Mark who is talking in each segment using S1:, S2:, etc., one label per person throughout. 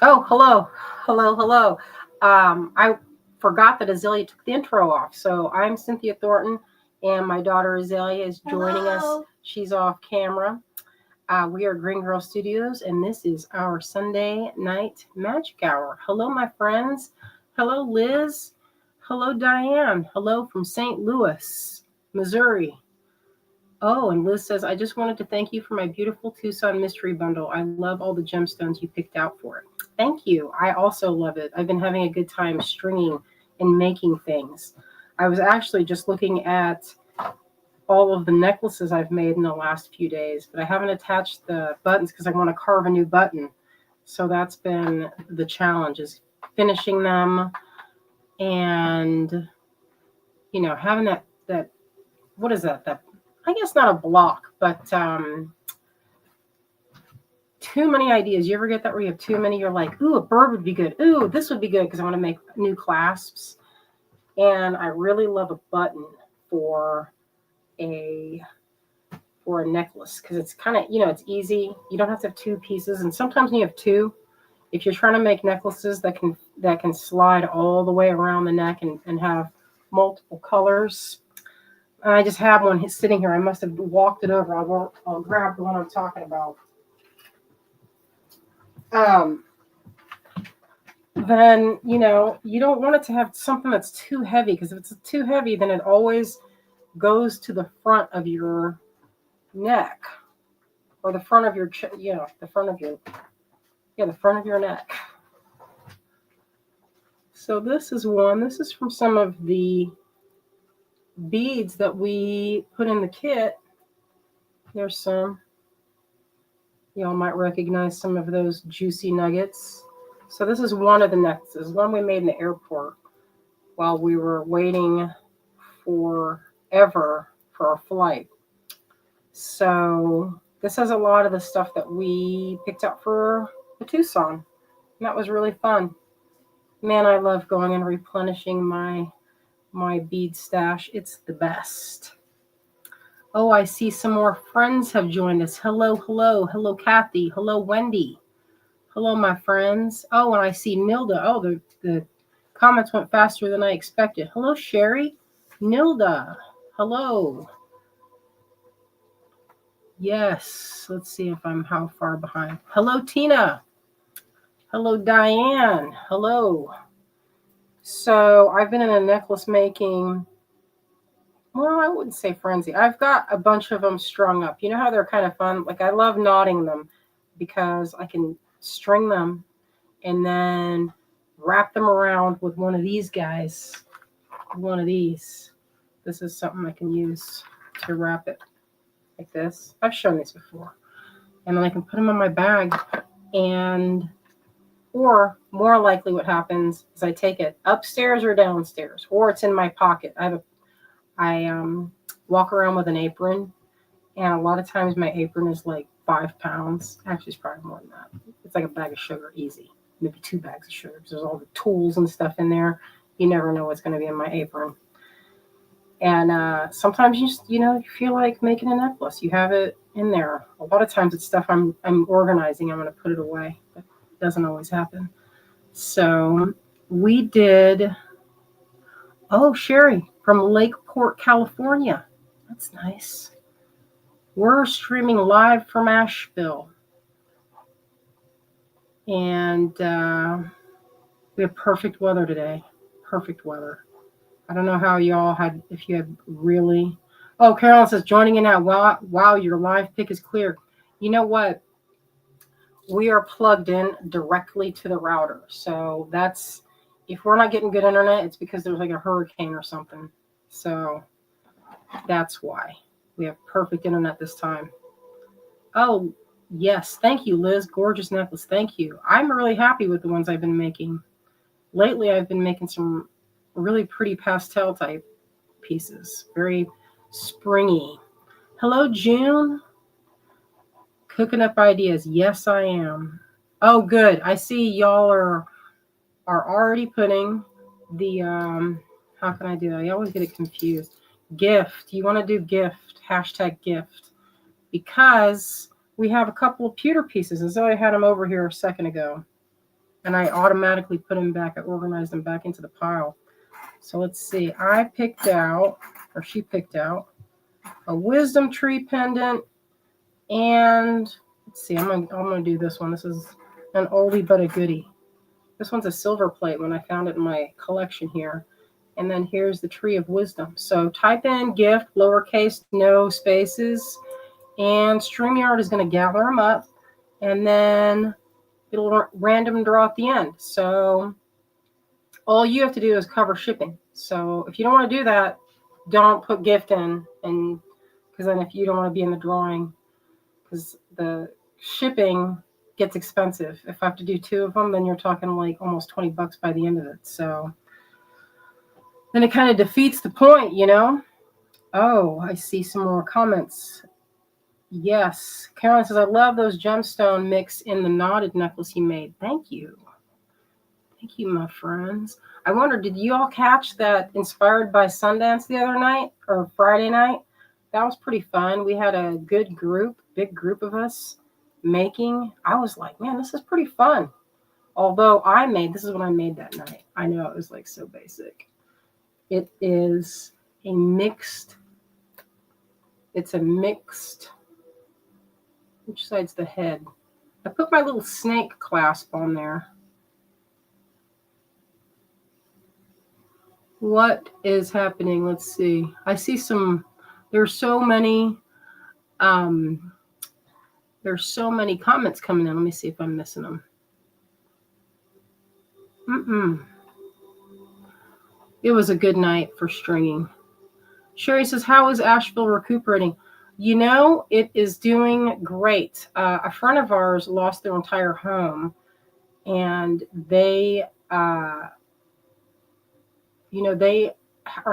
S1: Oh, hello. Hello, hello. I forgot that Azalea took the intro off. So I'm Cynthia Thornton, and my daughter Azalea is joining us.
S2: Hello.
S1: She's off camera. We are Green Girl Studios, and this is our Sunday night magic hour. Hello, my friends. Hello, Liz. Hello, Diane. Hello from St. Louis, Missouri. Oh, and Liz says, I just wanted to thank you for my beautiful Tucson mystery bundle. I love all the gemstones you picked out for it. Thank you. I also love it. I've been having a good time stringing and making things. I was actually just looking at all of the necklaces I've made in the last few days, but I haven't attached the buttons because I want to carve a new button. So that's been the challenge is finishing them and having that what is that? That I guess not a block, but too many ideas. You ever get that where you have too many? You're like, ooh, a bird would be good. Ooh, this would be good because I want to make new clasps. And I really love a button for a necklace because it's kind of it's easy. You don't have to have two pieces, and sometimes when you have two, if you're trying to make necklaces that can slide all the way around the neck and have multiple colors. I just have one sitting here. I must have walked it over. I'll grab the one I'm talking about. Um, then you don't want it to have something that's too heavy because if it's too heavy, then it always goes to the front of your neck or the front of your the front of your the front of your neck. So this is one. This is from some of the beads that we put in the kit. There's some. Y'all might recognize some of those juicy nuggets. So this is one of the necklaces, one we made in the airport while we were waiting forever for our flight. So this has a lot of the stuff that we picked up for the Tucson. And that was really fun. Man, I love going and replenishing my bead stash. It's the best. Oh, I see some more friends have joined us. Hello, hello. Hello, Kathy. Hello, Wendy. Hello, my friends. Oh, and I see Nilda. Oh, the comments went faster than I expected. Hello, Sherry. Nilda. Hello. Yes. Let's see if I'm how far behind. Hello, Tina. Hello, Diane. Hello. So I've been in a necklace making. Well, I wouldn't say frenzy. I've got a bunch of them strung up. You know how they're kind of fun? Like I love knotting them because I can string them and then wrap them around with one of these guys. One of these. This is something I can use to wrap it like this. I've shown these before. And then I can put them in my bag or more likely what happens is I take it upstairs or downstairs or it's in my pocket. I walk around with an apron and a lot of times my apron is like 5 pounds. Actually, it's probably more than that. It's like a bag of sugar, easy. Maybe 2 bags of sugar because there's all the tools and stuff in there. You never know what's going to be in my apron. And sometimes you just, you feel like making a necklace. You have it in there. A lot of times it's stuff I'm organizing. I'm going to put it away. But it doesn't always happen. So we did. Oh, Sherry from Lakeport, California. That's nice. We're streaming live from Asheville. And we have perfect weather today. Perfect weather. I don't know how y'all had, if you had really. Oh, Carolyn says, joining in now. Wow, your live pick is clear. You know what? We are plugged in directly to the router. So that's, if we're not getting good internet, it's because there's like a hurricane or something. So that's why. We have perfect internet this time. Oh, yes. Thank you, Liz. Gorgeous necklace. Thank you. I'm really happy with the ones I've been making. Lately, I've been making some really pretty pastel type pieces. Very springy. Hello, June. Cooking up ideas. Yes, I am. Oh, good. I see y'all are already putting the how can I do that? I always get it confused. Gift. You want to do gift. Hashtag gift. Because we have a couple of pewter pieces. As though I had them over here a second ago. and I automatically put them back. I organized them back into the pile. So let's see. I picked out, or she picked out, a wisdom tree pendant, and let's see. I'm gonna do this one. This is an oldie but a goodie. This one's a silver plate when I found it in my collection here. And then here's the tree of wisdom. So type in gift, lowercase, no spaces, and StreamYard is going to gather them up, and then it'll random draw at the end. So all you have to do is cover shipping. So if you don't want to do that, don't put gift in, and because then if you don't want to be in the drawing, because the shipping gets expensive. If I have to do 2 of them, then you're talking like almost $20 by the end of it. So then it kind of defeats the point, you know? Oh, I see some more comments. Yes. Carolyn says, I love those gemstone mix in the knotted necklace you made. Thank you. Thank you, my friends. I wonder, did you all catch that Inspired by Sundance the other night or Friday night? That was pretty fun. We had a good group, big group of us making. I was like, man, this is pretty fun. Although this is what I made that night. I know it was like so basic. It is a mixed, which side's the head? I put my little snake clasp on there. What is happening? Let's see. I see there's so many comments coming in. Let me see if I'm missing them. It was a good night for stringing. Sherry says, how is Asheville recuperating? You know, it is doing great. A friend of ours lost their entire home, and they are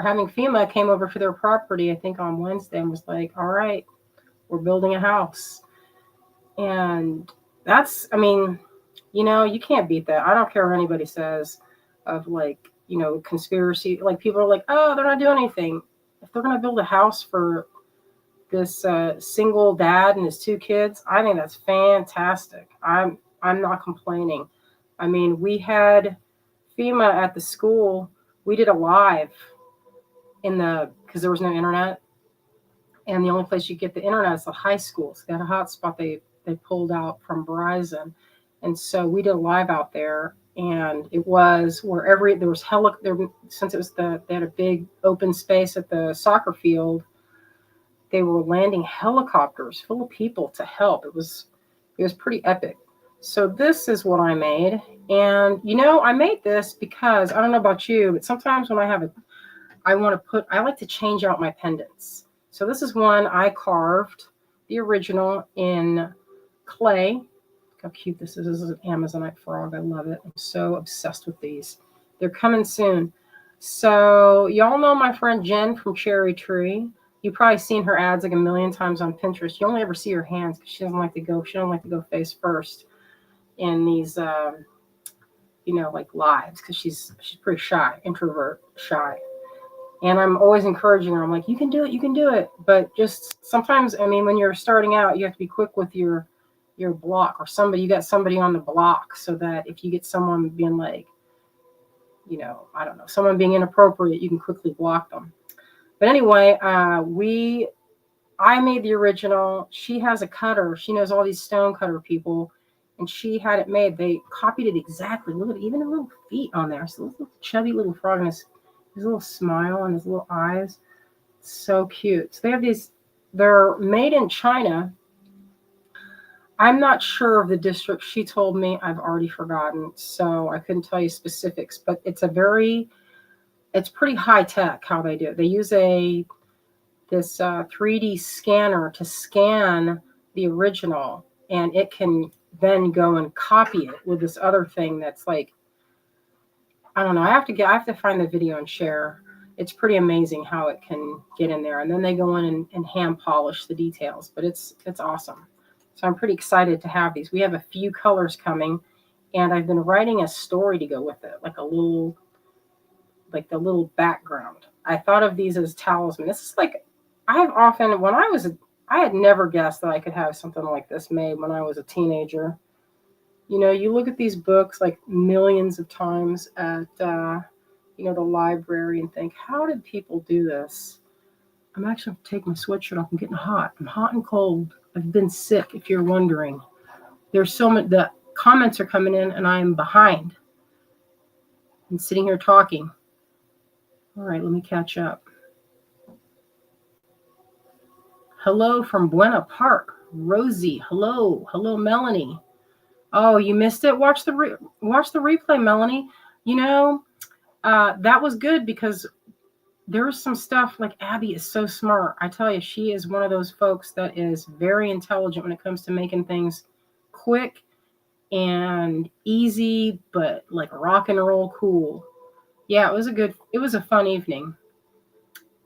S1: having FEMA came over to their property, I think on Wednesday, and was like, all right, we're building a house. And that's, you can't beat that. I don't care what anybody says of conspiracy. Like people are like, oh, they're not doing anything. If they're going to build a house for this single dad and his 2 kids, I think that's fantastic. I'm not complaining. I mean, we had FEMA at the school. We did a live because there was no internet, and the only place you get the internet is the high school. So they had a hotspot they pulled out from Verizon, and so we did a live out there. And it was where there was since it was they had a big open space at the soccer field. They were landing helicopters full of people to help. It was pretty epic. So this is what I made. And, I made this because, I don't know about you, but sometimes when I like to change out my pendants. So this is one I carved, the original, in clay. Look how cute this is. This is an Amazonite frog. I love it. I'm so obsessed with these. They're coming soon. So y'all know my friend Jen from Cherry Tree. You've probably seen her ads like a million times on Pinterest. You only ever see her hands because she doesn't like to go face first in these, lives, because she's pretty shy, introvert, shy. And I'm always encouraging her. I'm like, you can do it. But just sometimes, when you're starting out, you have to be quick with your block, or you got somebody on the block, so that if you get someone being like, I don't know, someone being inappropriate, you can quickly block them. But anyway, I made the original. She has a cutter. She knows all these stone cutter people, and she had it made. They copied it exactly. Look at even the little feet on there. So little chubby little frog and his little smile and his little eyes. So cute. So they have these. They're made in China. I'm not sure of the district. She told me. I've already forgotten, so I couldn't tell you specifics. But it's pretty high tech how they do it. They use this 3D scanner to scan the original, and it can then go and copy it with this other thing that's like, I don't know. I have to find the video and share. It's pretty amazing how it can get in there, and then they go in and hand polish the details. But it's awesome. So I'm pretty excited to have these. We have a few colors coming, and I've been writing a story to go with it, like the little background. I thought of these as talisman. This is like, I had never guessed that I could have something like this made when I was a teenager. You look at these books like millions of times at, the library and think, how did people do this? I'm actually going to take my sweatshirt off. I'm getting hot. I'm hot and cold. I've been sick, if you're wondering. There's so many, the comments are coming in and I'm behind. I'm sitting here talking. All right, let me catch up. Hello from Buena Park. Rosie, hello. Hello, Melanie. Oh, you missed it? Watch the replay, Melanie. That was good because there was some stuff like Abby is so smart. I tell you, she is one of those folks that is very intelligent when it comes to making things quick and easy, but like rock and roll cool. Yeah, it was a fun evening.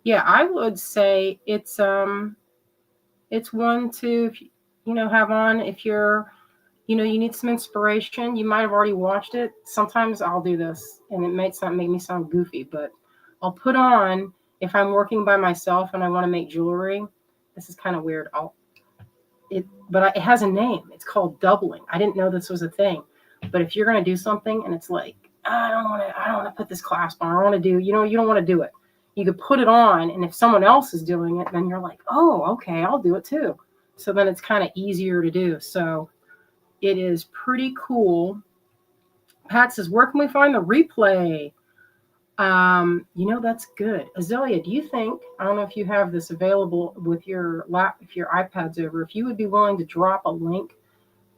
S1: Yeah, I would say it's one to, have on if you're, you need some inspiration. You might have already watched it. Sometimes I'll do this and it might make me sound goofy, but I'll put on, if I'm working by myself and I want to make jewelry, this is kind of weird. But it has a name. It's called doubling. I didn't know this was a thing, but if you're going to do something and it's like, I don't want to put this clasp on. I want to do, you don't want to do it. You could put it on, and if someone else is doing it, then you're like, oh, okay, I'll do it too. So then it's kind of easier to do. So it is pretty cool. Pat says, where can we find the replay? That's good. Azalea, do you think, I don't know if you have this available with your if your iPad's over, if you would be willing to drop a link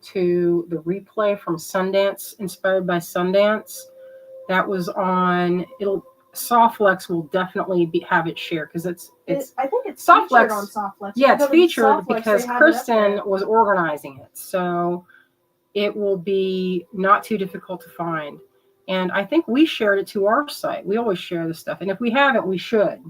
S1: to the replay from Sundance, Inspired by Sundance, that was on, Softflex will definitely have it shared because it's
S2: I think it's
S1: Softflex,
S2: featured on Softflex.
S1: Yeah, it's featured Softflex, because Kristen was organizing it. So it will be not too difficult to find. And I think we shared it to our site. We always share this stuff. And if we haven't, we should.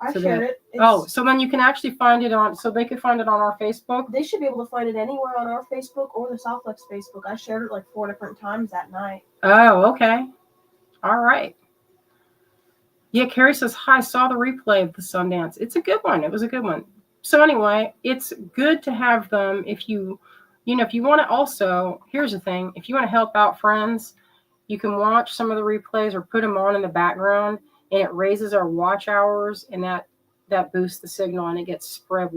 S2: I shared it.
S1: So then you can actually find it so they could find it on our Facebook?
S2: They should be able to find it anywhere on our Facebook or the Softflex Facebook. I shared it like 4 different times that night.
S1: Oh, okay. All right. Yeah, Carrie says, hi, saw the replay of the Sundance. It's a good one. It was a good one. So anyway, it's good to have them if you want to also, here's the thing, if you want to help out friends, you can watch some of the replays or put them on in the background, and it raises our watch hours, and that boosts the signal and it gets spread.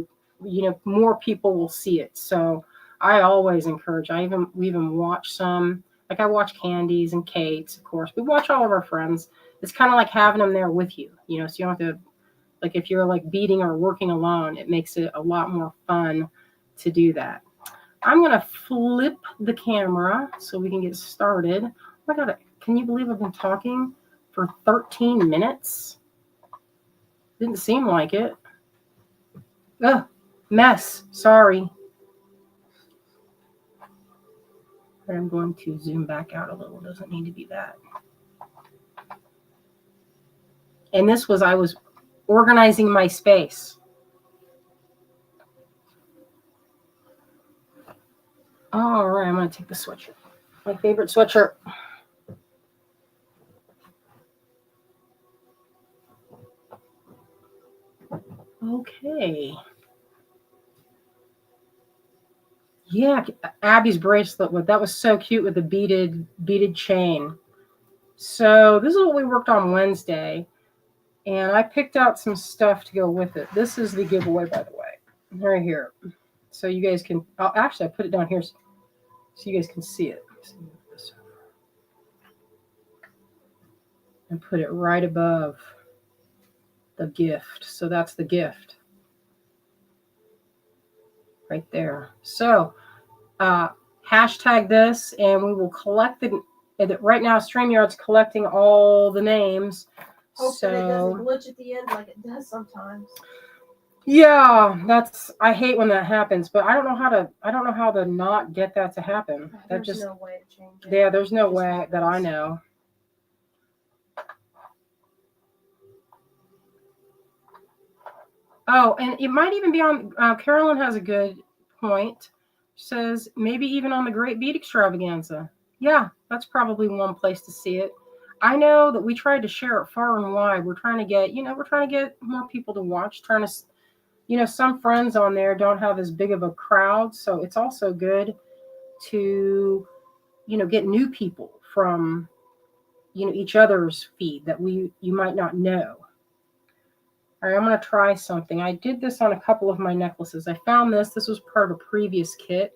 S1: More people will see it. So I always encourage, we even watch some, like I watch Candy's and Kate's, of course. We watch all of our friends. It's kind of like having them there with you, so you don't have to, like if you're like beating or working alone, it makes it a lot more fun to do that. I'm going to flip the camera so we can get started. Oh my God, can you believe I've been talking for 13 minutes? Didn't seem like it. Ugh, mess, sorry. But I'm going to zoom back out a little. It doesn't need to be that. And I was organizing my space. All right, I'm going to take the sweatshirt. My favorite sweatshirt. Okay. Yeah, Abby's bracelet, that was so cute with the beaded chain. So this is what we worked on Wednesday. And I picked out some stuff to go with it. This is the giveaway, by the way. Right here. So you guys can, actually I put it down here so you guys can see it. And put it right above the gift. So that's the gift. Right there. So hashtag this and we will collect right now StreamYard's collecting all the names.
S2: Hope that it doesn't glitch at the end like it does sometimes.
S1: Yeah, I hate when that happens, but I don't know how to not get that to happen.
S2: There's no way to change it.
S1: Yeah, there's no way that I know. Oh, and it might even be on, Carolyn has a good point. She says, maybe even on the Great Beat Extravaganza. Yeah, that's probably one place to see it. I know that we tried to share it far and wide. We're trying to get more people to watch, some friends on there don't have as big of a crowd. So it's also good to get new people from, each other's feed that you might not know. All right, I'm going to try something. I did this on a couple of my necklaces. I found this. This was part of a previous kit.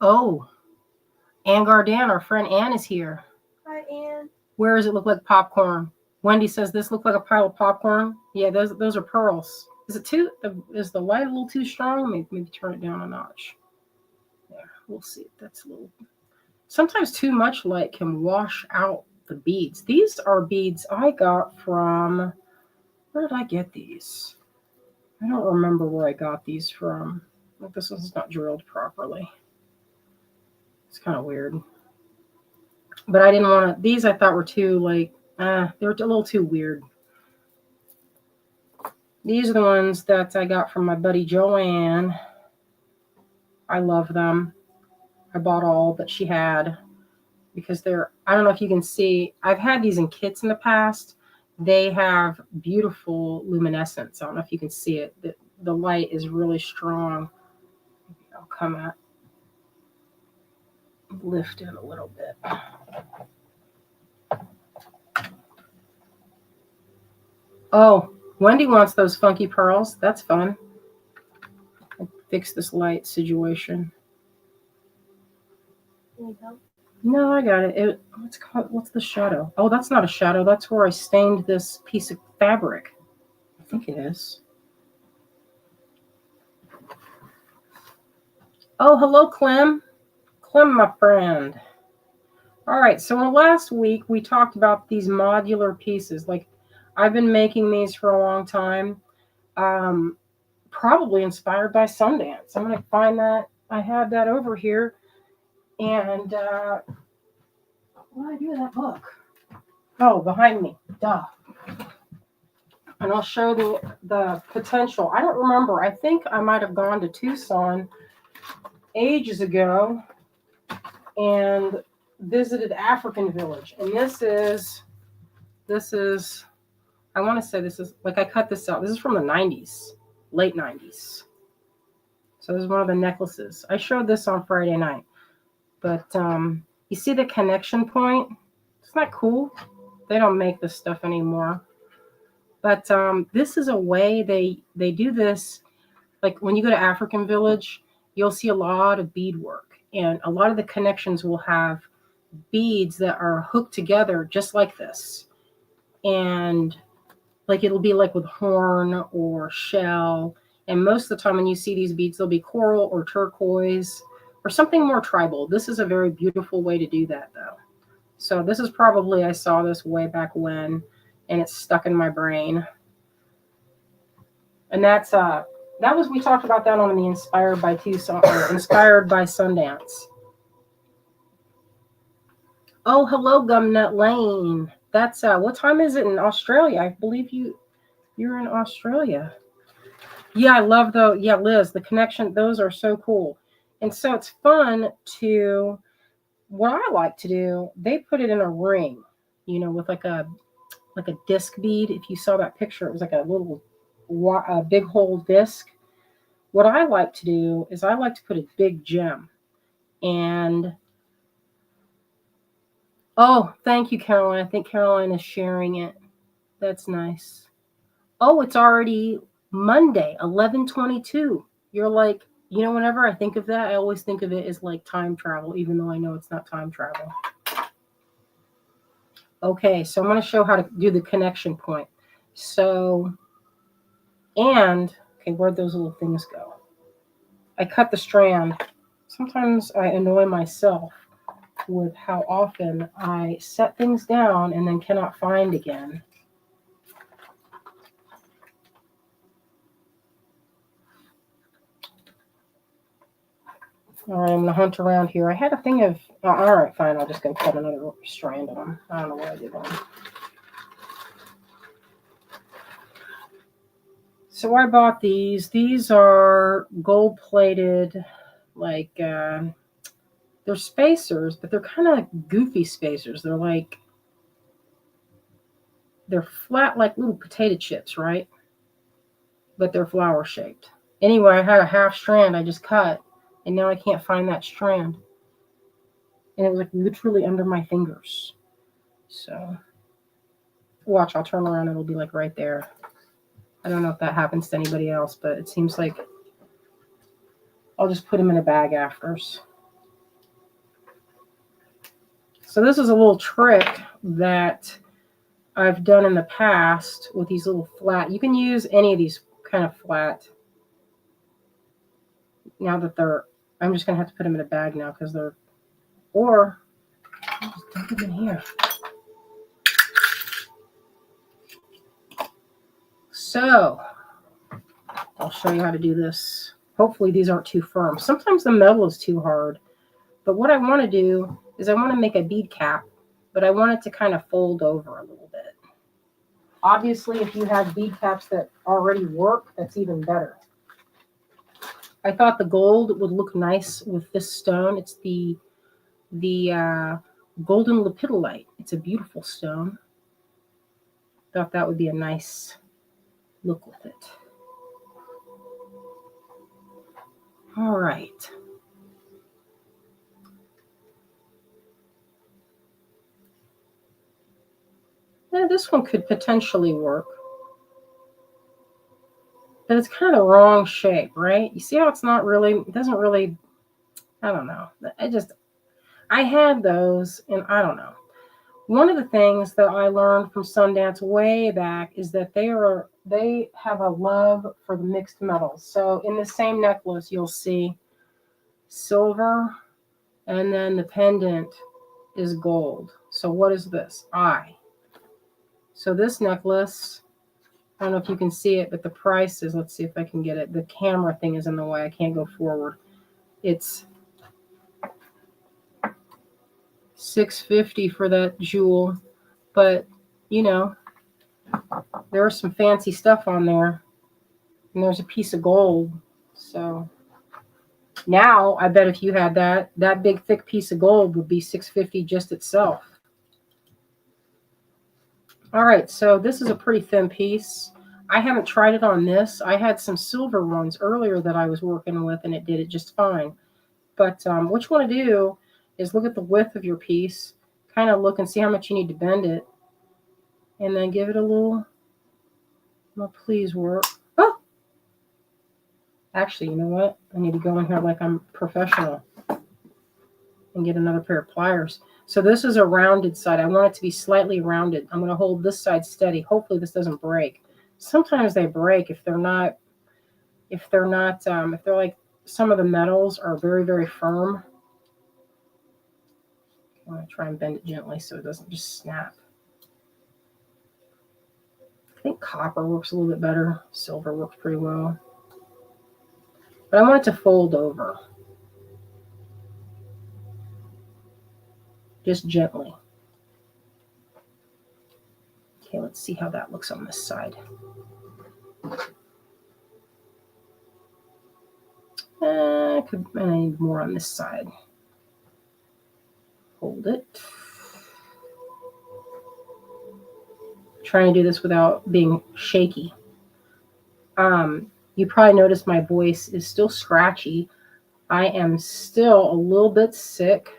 S1: Oh, Ann Gardan, our friend Ann is here.
S2: Hi, Ann.
S1: Where does it look like popcorn? Wendy says this looks like a pile of popcorn. Yeah, those are pearls. Is it is the light a little too strong? Maybe turn it down a notch. Yeah, we'll see. That's a little. Sometimes too much light can wash out the beads. These are beads I got from. Where did I get these? I don't remember where I got these from. This one's not drilled properly. It's kind of weird. But I didn't want to. These I thought were too they were a little too weird. These are the ones that I got from my buddy Joanne. I love them. I bought all that she had because I don't know if you can see, I've had these in kits in the past. They have beautiful luminescence. I don't know if you can see it. The light is really strong. I'll come at, lift it a little bit. Oh, Wendy wants those funky pearls. That's fun. I'll fix this light situation. No, I got it. What's the shadow? Oh, that's not a shadow. That's where I stained this piece of fabric. I think it is. Oh, hello, Clem. Clem, my friend. All right, so in last week, we talked about these modular pieces. Like, I've been making these for a long time, probably inspired by Sundance. I'm going to find that. I have that over here. And what did I do with that book? Oh, behind me. Duh. And I'll show the potential. I don't remember. I think I might have gone to Tucson ages ago and visited African Village. And this is, I want to say this is, like I cut this out. This is from the 90s, late 90s. So this is one of the necklaces. I showed this on Friday night. But you see the connection point? Isn't that cool? They don't make this stuff anymore. But this is a way they do this. Like when you go to African Village, you'll see a lot of beadwork. And a lot of the connections will have beads that are hooked together just like this. And like it'll be like with horn or shell. And most of the time when you see these beads, they'll be coral or turquoise or something more tribal. This is a very beautiful way to do that, though. So this is probably, I saw this way back when, and it's stuck in my brain. And that was, we talked about that on the Inspired by Tucson, or Inspired by Sundance. Oh, hello, Gumnut Lane. That's, what time is it in Australia? I believe you're in Australia. Yeah, I love Liz, the connection, those are so cool. And so it's fun to, what I like to do, they put it in a ring, with like a disc bead. If you saw that picture, it was like a little big hole disc. What I like to do is I like to put a big gem. And, oh, thank you, Caroline. I think Caroline is sharing it. That's nice. Oh, it's already Monday, 11:22. You're like, whenever I think of that, I always think of it as like time travel, even though I know it's not time travel. Okay, so I'm going to show how to do the connection point. So, where'd those little things go? I cut the strand. Sometimes I annoy myself with how often I set things down and then cannot find again. All right, I'm going to hunt around here. I had a thing of, all right, fine. I'll just go cut another strand of them. I don't know what I did wrong. So I bought these. These are gold-plated, like, they're spacers, but they're kind of like goofy spacers. They're flat like little potato chips, right? But they're flower-shaped. Anyway, I had a half strand I just cut. And now I can't find that strand. And it was like literally under my fingers. So watch, I'll turn around, it'll be like right there. I don't know if that happens to anybody else, but it seems like I'll just put them in a bag after. So this is a little trick that I've done in the past with these little flat. You can use any of these kind of flat. Now that I'm just going to have to put them in a bag now because or I'll just dump them in here. So I'll show you how to do this. Hopefully these aren't too firm. Sometimes the metal is too hard. But what I want to do is I want to make a bead cap, but I want it to kind of fold over a little bit. Obviously, if you have bead caps that already work, that's even better. I thought the gold would look nice with this stone. It's the golden lepidolite. It's a beautiful stone. Thought that would be a nice look with it. All right. Yeah, this one could potentially work. But it's kind of the wrong shape, right? You see how it's not really, it doesn't really, I don't know. I had those and I don't know. One of the things that I learned from Sundance way back is that they have a love for the mixed metals. So in the same necklace, you'll see silver and then the pendant is gold. So what is this? So this necklace, I don't know if you can see it, but the price is, let's see if I can get it. The camera thing is in the way. I can't go forward. It's $650 for that jewel. But, you know, there's some fancy stuff on there. And there's a piece of gold. So now I bet if you had that big thick piece of gold would be $650 just itself. All right, so this is a pretty thin piece. I haven't tried it on this. I had some silver ones earlier that I was working with, and it did it just fine. But what you want to do is look at the width of your piece, kind of look and see how much you need to bend it, and then give it a little please work. Oh! Actually, you know what? I need to go in here like I'm professional and get another pair of pliers. So this is a rounded side. I want it to be slightly rounded. I'm going to hold this side steady. Hopefully this doesn't break. Sometimes they break if they're like some of the metals are very, very firm. I'm going to try and bend it gently so it doesn't just snap. I think copper works a little bit better. Silver works pretty well. But I want it to fold over. Just gently. Okay, let's see how that looks on this side. I need more on this side. Hold it. Trying to do this without being shaky. You probably noticed my voice is still scratchy. I am still a little bit sick.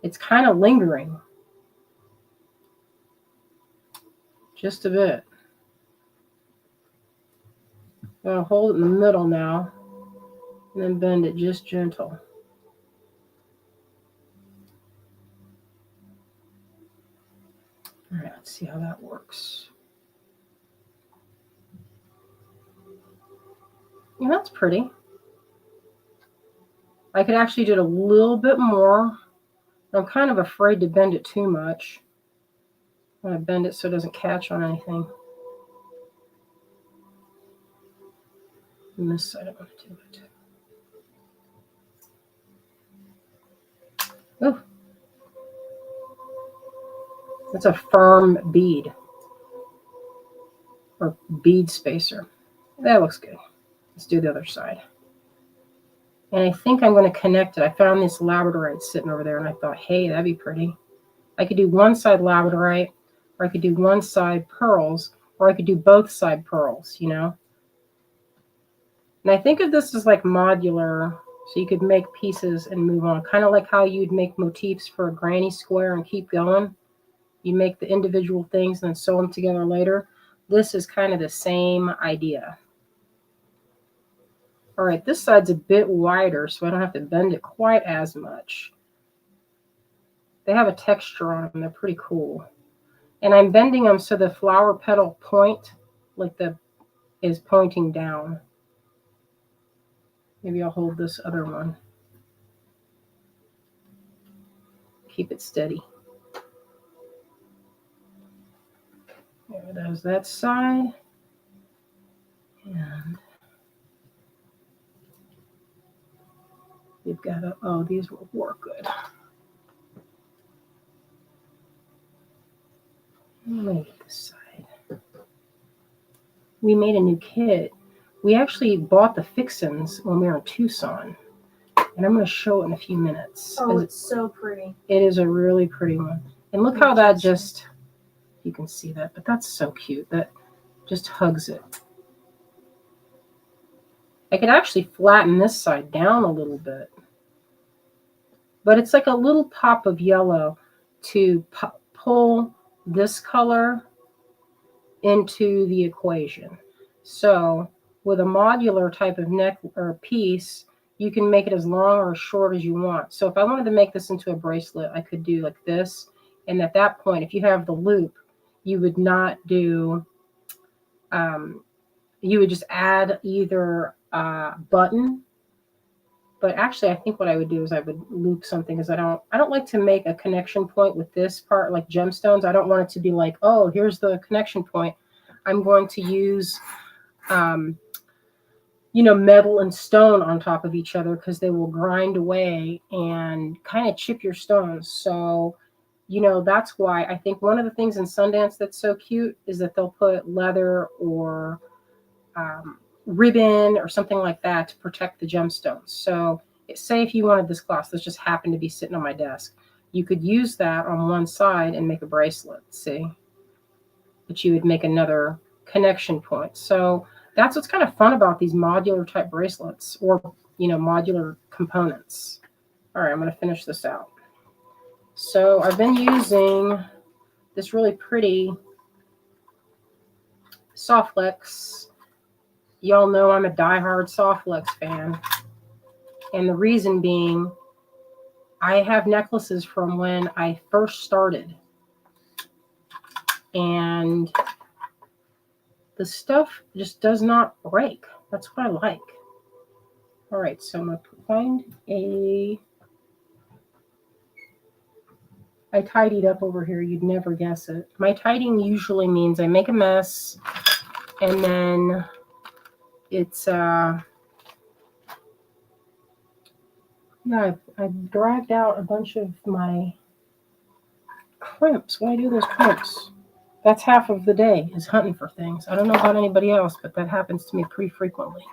S1: It's kind of lingering. Just a bit. I'm going to hold it in the middle now and then bend it just gentle. All right, let's see how that works. Yeah, that's pretty. I could actually do it a little bit more. I'm kind of afraid to bend it too much. I'm going to bend it so it doesn't catch on anything. And this side, I'm going to do it. Oh, that's a firm bead or bead spacer. That looks good. Let's do the other side. And I think I'm going to connect it. I found this labradorite sitting over there, and I thought, hey, that'd be pretty. I could do one side labradorite, or I could do one side pearls, or I could do both side pearls, you know? And I think of this as like modular. So you could make pieces and move on. Kind of like how you'd make motifs for a granny square and keep going. You make the individual things and then sew them together later. This is kind of the same idea. All right, this side's a bit wider, so I don't have to bend it quite as much. They have a texture on them. They're pretty cool. And I'm bending them so the flower petal point, like is pointing down. Maybe I'll hold this other one. Keep it steady. There's that side. And you've got to, oh, these will work good. Let me get this side. We made a new kit. We actually bought the fixins when we were in Tucson. And I'm going to show it in a few minutes.
S2: Oh, it's so pretty.
S1: It is a really pretty one. And look how that just, you can see that, but that's so cute. That just hugs it. I could actually flatten this side down a little bit. But it's like a little pop of yellow to pull this color into the equation. So with a modular type of neck or piece, you can make it as long or as short as you want. So if I wanted to make this into a bracelet, I could do like this. And at that point, if you have the loop, you would not do, you would just add either a button. But actually, I think what I would do is I would loop something, because I don't like to make a connection point with this part like gemstones. I don't want it to be like, oh, here's the connection point. I'm going to use, metal and stone on top of each other, because they will grind away and kind of chip your stones. So, that's why I think one of the things in Sundance that's so cute is that they'll put leather or ribbon or something like that to protect the gemstones. So say if you wanted this glass, this just happened to be sitting on my desk, you could use that on one side and make a bracelet, see? But you would make another connection point. So that's what's kind of fun about these modular type bracelets, or, modular components. All right, I'm going to finish this out. So I've been using this really pretty Softlex. Y'all know I'm a diehard Softlex fan. And the reason being, I have necklaces from when I first started. And the stuff just does not break. That's what I like. All right, so I'm going to find I tidied up over here. You'd never guess it. My tidying usually means I make a mess, and then it's, I've dragged out a bunch of my crimps. Why do those crimps? That's half of the day, is hunting for things. I don't know about anybody else, but that happens to me pretty frequently.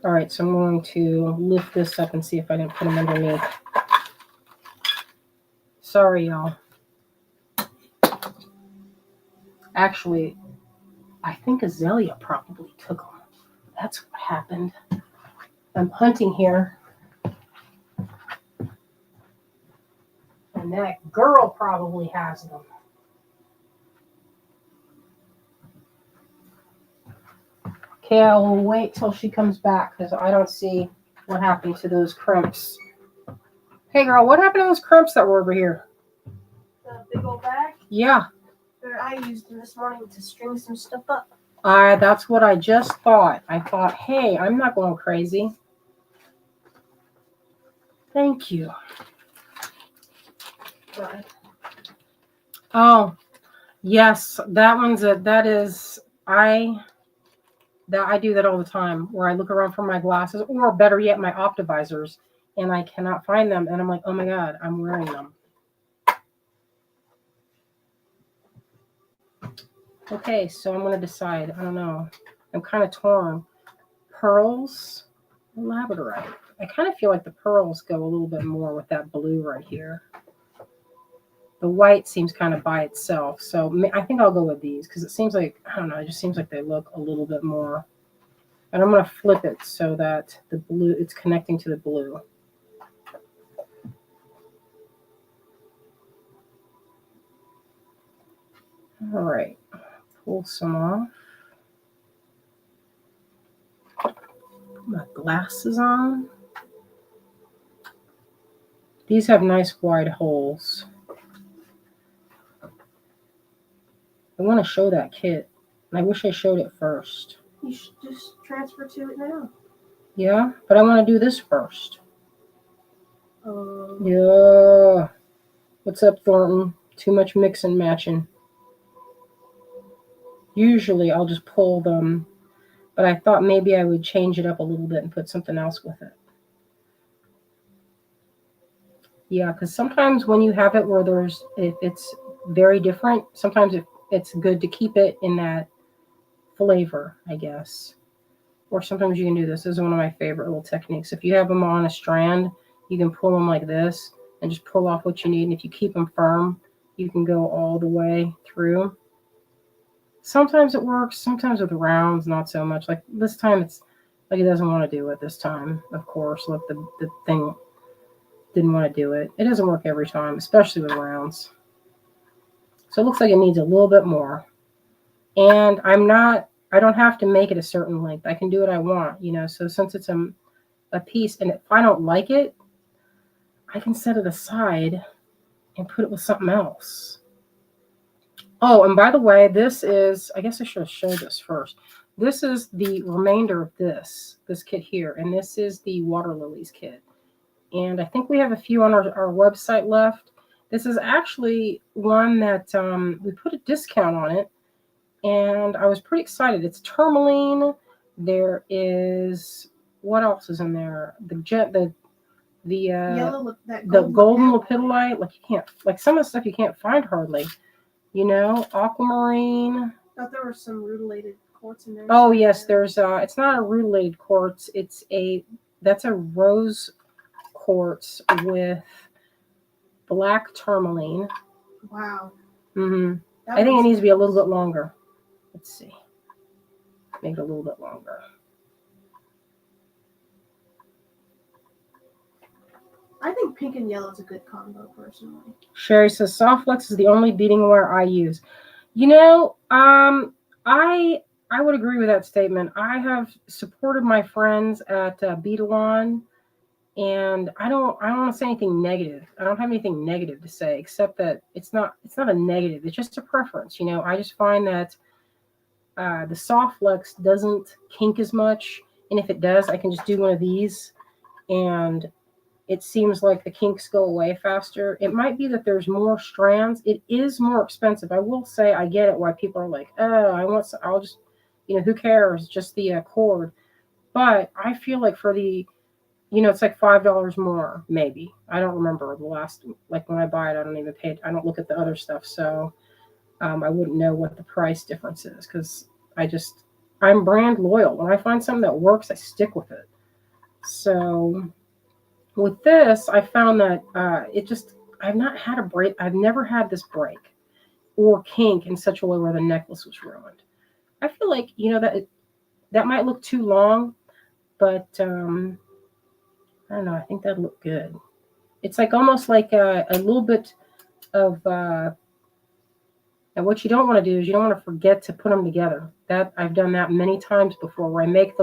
S1: All right, so I'm going to lift this up and see if I didn't put them underneath. Sorry, y'all. Actually, I think Azalea probably took them. That's what happened. I'm hunting here. And that girl probably has them. Okay, I will wait till she comes back, because I don't see what happened to those crimps. Hey, girl, what happened to those crimps that were over here?
S2: The big old bag?
S1: Yeah.
S2: I used them this morning to string some stuff up.
S1: That's what I just thought. I thought, hey, I'm not going crazy. Thank you.
S2: Right.
S1: Oh, yes, I do that all the time, where I look around for my glasses, or better yet, my optivisors, and I cannot find them, and I'm like, oh my God, I'm wearing them. Okay, so I'm going to decide. I don't know. I'm kind of torn. Pearls or labradorite? I kind of feel like the pearls go a little bit more with that blue right here. The white seems kind of by itself. So I think I'll go with these because it seems like, I don't know, it just seems like they look a little bit more. And I'm going to flip it so that the blue, it's connecting to the blue. All right, pull some off. Put my glasses on. These have nice wide holes. I want to show that kit. And I wish I showed it first.
S2: You should just transfer to it now.
S1: Yeah, but I want to do this first.
S2: Um,
S1: Yeah. What's up, Thornton? Too much mix and matching. Usually I'll just pull them, but I thought maybe I would change it up a little bit and put something else with it. Yeah, because sometimes when you have it where if it's very different, sometimes it's good to keep it in that flavor, I guess. Or sometimes you can do this. This is one of my favorite little techniques. If you have them on a strand, you can pull them like this and just pull off what you need. And if you keep them firm, you can go all the way through. Sometimes it works. Sometimes with rounds, not so much. Like this time, it's like it doesn't want to do it this time. Of course, look, the thing didn't want to do it. It doesn't work every time, especially with rounds. So it looks like it needs a little bit more. And I don't have to make it a certain length. I can do what I want, So since it's a piece, and if I don't like it, I can set it aside and put it with something else. Oh, and by the way, this is, I guess I should have showed this first. This is the remainder of this kit here, and this is the water lilies kit. And I think we have a few on our website left. This is actually one that we put a discount on it, and I was pretty excited. It's tourmaline. There is, what else is in there? The
S2: yellow,
S1: the golden lepidolite. Like you can't, like some of the stuff you can't find hardly. Aquamarine.
S2: I thought there were some rutilated quartz in there.
S1: Oh yes, there's it's not a rutilated quartz. That's a rose quartz with black tourmaline.
S2: Wow.
S1: Mm-hmm. I think it needs to be a little bit longer. Let's see. Make it a little bit longer.
S2: I think pink and yellow is a good combo, personally.
S1: Sherry says Soft Flex is the only beading wire I use. I would agree with that statement. I have supported my friends at Beadalon, and I don't want to say anything negative. I don't have anything negative to say, except that it's not a negative. It's just a preference. I just find that the Soft Flex doesn't kink as much, and if it does, I can just do one of these, and it seems like the kinks go away faster. It might be that there's more strands. It is more expensive. I will say I get it why people are like, oh, I'll just, who cares? Just the cord. But I feel like for the, it's like $5 more, maybe. I don't remember the last, like when I buy it, I don't even pay it. I don't look at the other stuff. So I wouldn't know what the price difference is because I'm brand loyal. When I find something that works, I stick with it. So with this, I found that I've not had a break. I've never had this break or kink in such a way where the necklace was ruined. I feel like, that might look too long, but I don't know. I think that'd look good. It's like almost like a little bit of, and what you don't want to do is you don't want to forget to put them together. That I've done that many times before where I make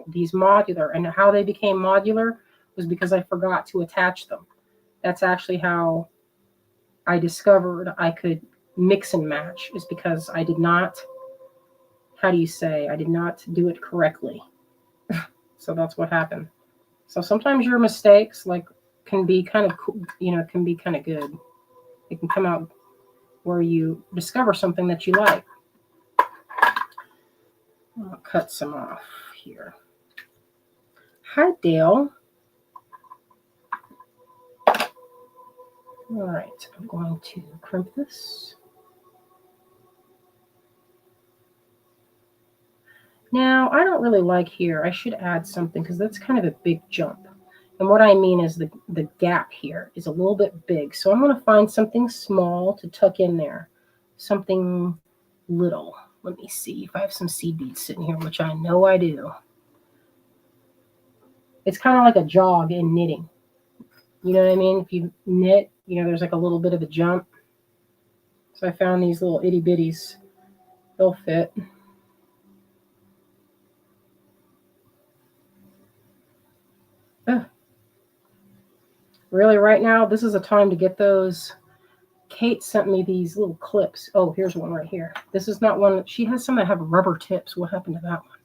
S1: these modular, and how they became modular was because I forgot to attach them. That's actually how I discovered I could mix and match, is because I did not, I did not do it correctly. So that's what happened. So sometimes your mistakes can be kind of cool, can be kind of good. It can come out where you discover something that you like. I'll cut some off here. Hi, Dale. All right, I'm going to crimp this. Now, I don't really like here. I should add something because that's kind of a big jump. And And what I mean is the gap here is a little bit big. So I'm going to find something small to tuck in there. Something little. Let me see if I have some seed beads sitting here, which I know I do. It's kind of like a jog in knitting. You know what I mean? If you knit, there's like a little bit of a jump. So I found these little itty bitties. They'll fit. Ugh. Really, right now, this is a time to get those. Kate sent me these little clips. Oh, here's one right here. This is not one. She has some that have rubber tips. What happened to that one?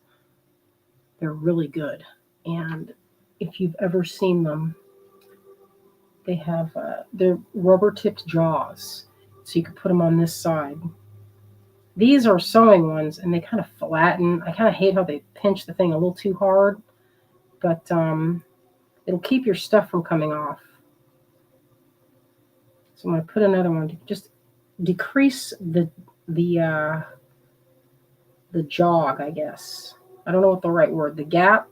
S1: They're really good. And if you've ever seen them, they have they're rubber tipped jaws. So you can put them on this side. These are sewing ones, and they kind of flatten. I kind of hate how they pinch the thing a little too hard, but it'll keep your stuff from coming off. So I'm going to put another one to just decrease the jog, I guess. I don't know what the right word. The gap.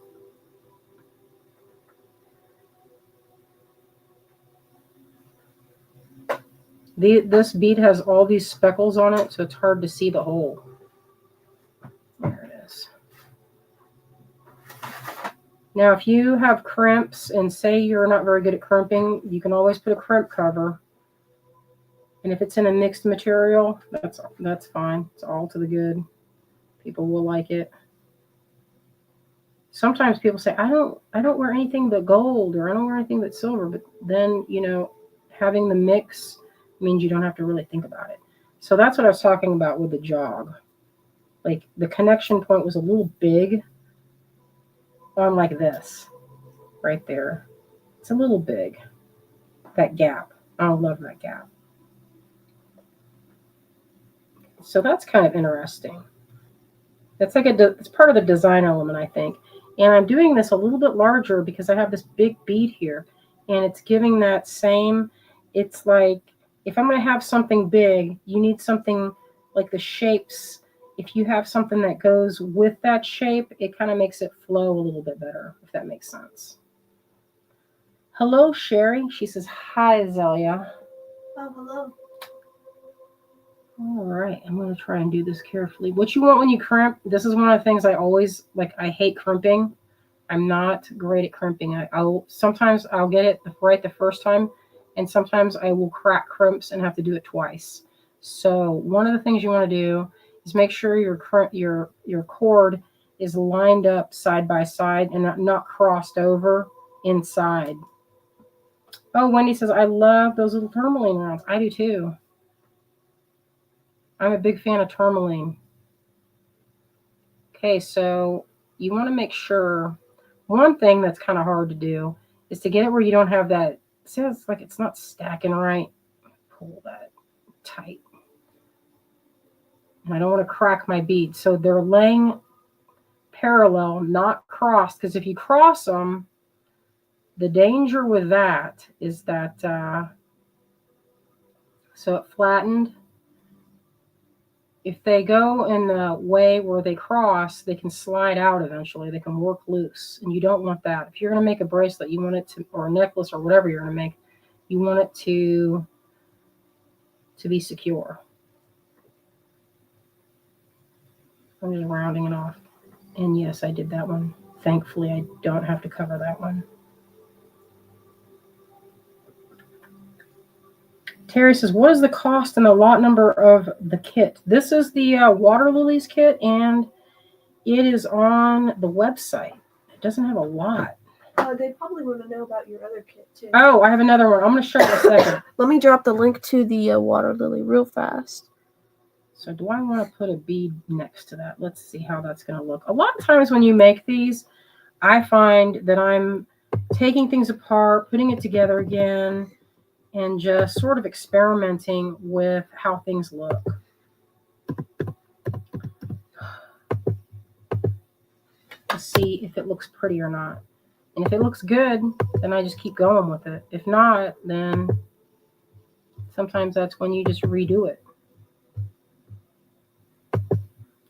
S1: This bead has all these speckles on it, so it's hard to see the hole. There it is. Now, if you have crimps and say you're not very good at crimping, you can always put a crimp cover. And if it's in a mixed material, that's fine. It's all to the good. People will like it. Sometimes people say, I don't wear anything but gold, or I don't wear anything but silver. But then, having the mix means you don't have to really think about it. So that's what I was talking about with the jog. Like the connection point was a little big on like this right there. It's a little big. That gap. I love that gap. So that's kind of interesting. That's like it's part of the design element, I think. And I'm doing this a little bit larger because I have this big bead here, and it's giving that same. It's like if I'm going to have something big, you need something like the shapes. If you have something that goes with that shape, it kind of makes it flow a little bit better, if that makes sense. Hello, Sherry. She says, hi, Zelia.
S2: Oh, hello.
S1: All right, I'm going to try and do this carefully. What you want when you crimp, this is one of the things I always, I hate crimping. I'm not great at crimping. Sometimes I'll get it right the first time, and sometimes I will crack crimps and have to do it twice. So one of the things you want to do is make sure your cord is lined up side by side and not crossed over inside. Oh, Wendy says, I love those little tourmaline rounds. I do too. I'm a big fan of tourmaline. Okay, so you want to make sure, one thing that's kind of hard to do is to get it where you don't have that, see, it's like it's not stacking right. Pull that tight. And I don't want to crack my beads. So they're laying parallel, not crossed, because if you cross them, the danger with that is that, so it flattened. If they go in the way where they cross, they can slide out eventually. They can work loose, and you don't want that. If you're going to make a bracelet, you want it to, or a necklace, or whatever you're going to make, you want it to be secure. I'm just rounding it off. And yes, I did that one. Thankfully, I don't have to cover that one. Terry says, what is the cost and the lot number of the kit? This is the water lilies kit, and it is on the website. It doesn't have a lot.
S2: They probably want to know about your other kit, too.
S1: Oh, I have another one. I'm going to show you in a second.
S2: Let me drop the link to the water lily real fast.
S1: So do I want to put a bead next to that? Let's see how that's going to look. A lot of times when you make these, I find that I'm taking things apart, putting it together again, and just sort of experimenting with how things look. To see if it looks pretty or not. And if it looks good, then I just keep going with it. If not, then sometimes that's when you just redo it.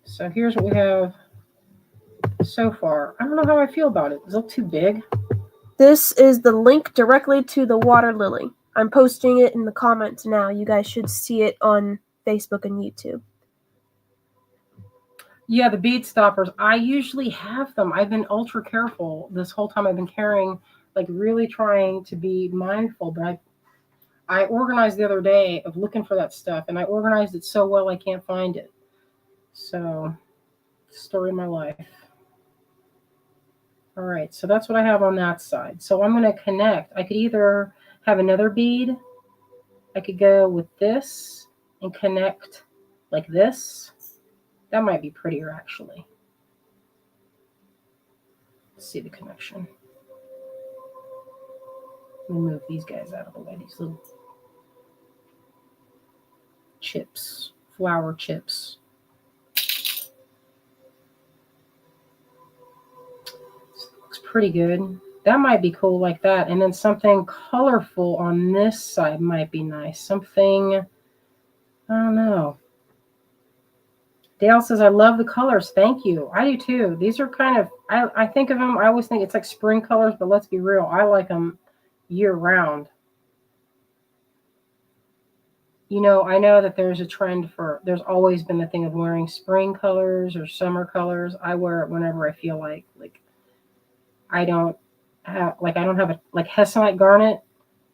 S1: So here's what we have so far. I don't know how I feel about it. Does it look too big?
S2: This is the link directly to the water lily. I'm posting it in the comments now. You guys should see it on Facebook and YouTube.
S1: Yeah, the bead stoppers. I usually have them. I've been ultra careful this whole time I've been carrying, like really trying to be mindful. But I organized the other day of looking for that stuff, and I organized it so well I can't find it. So, story of my life. All right, so that's what I have on that side. So I'm going to connect. I could either have another bead. I could go with this and connect like this. That might be prettier, actually. Let's see the connection. Let me move these guys out of the way. These little chips, flower chips. This looks pretty good. That might be cool like that. And then something colorful on this side might be nice. Something, I don't know. Dale says, I love the colors. Thank you. I do too. These are kind of, I think of them, I always think it's like spring colors, but let's be real. I like them year round. You know, I know that there's a trend there's always been the thing of wearing spring colors or summer colors. I wear it whenever I feel like I don't have like Hessamite garnet.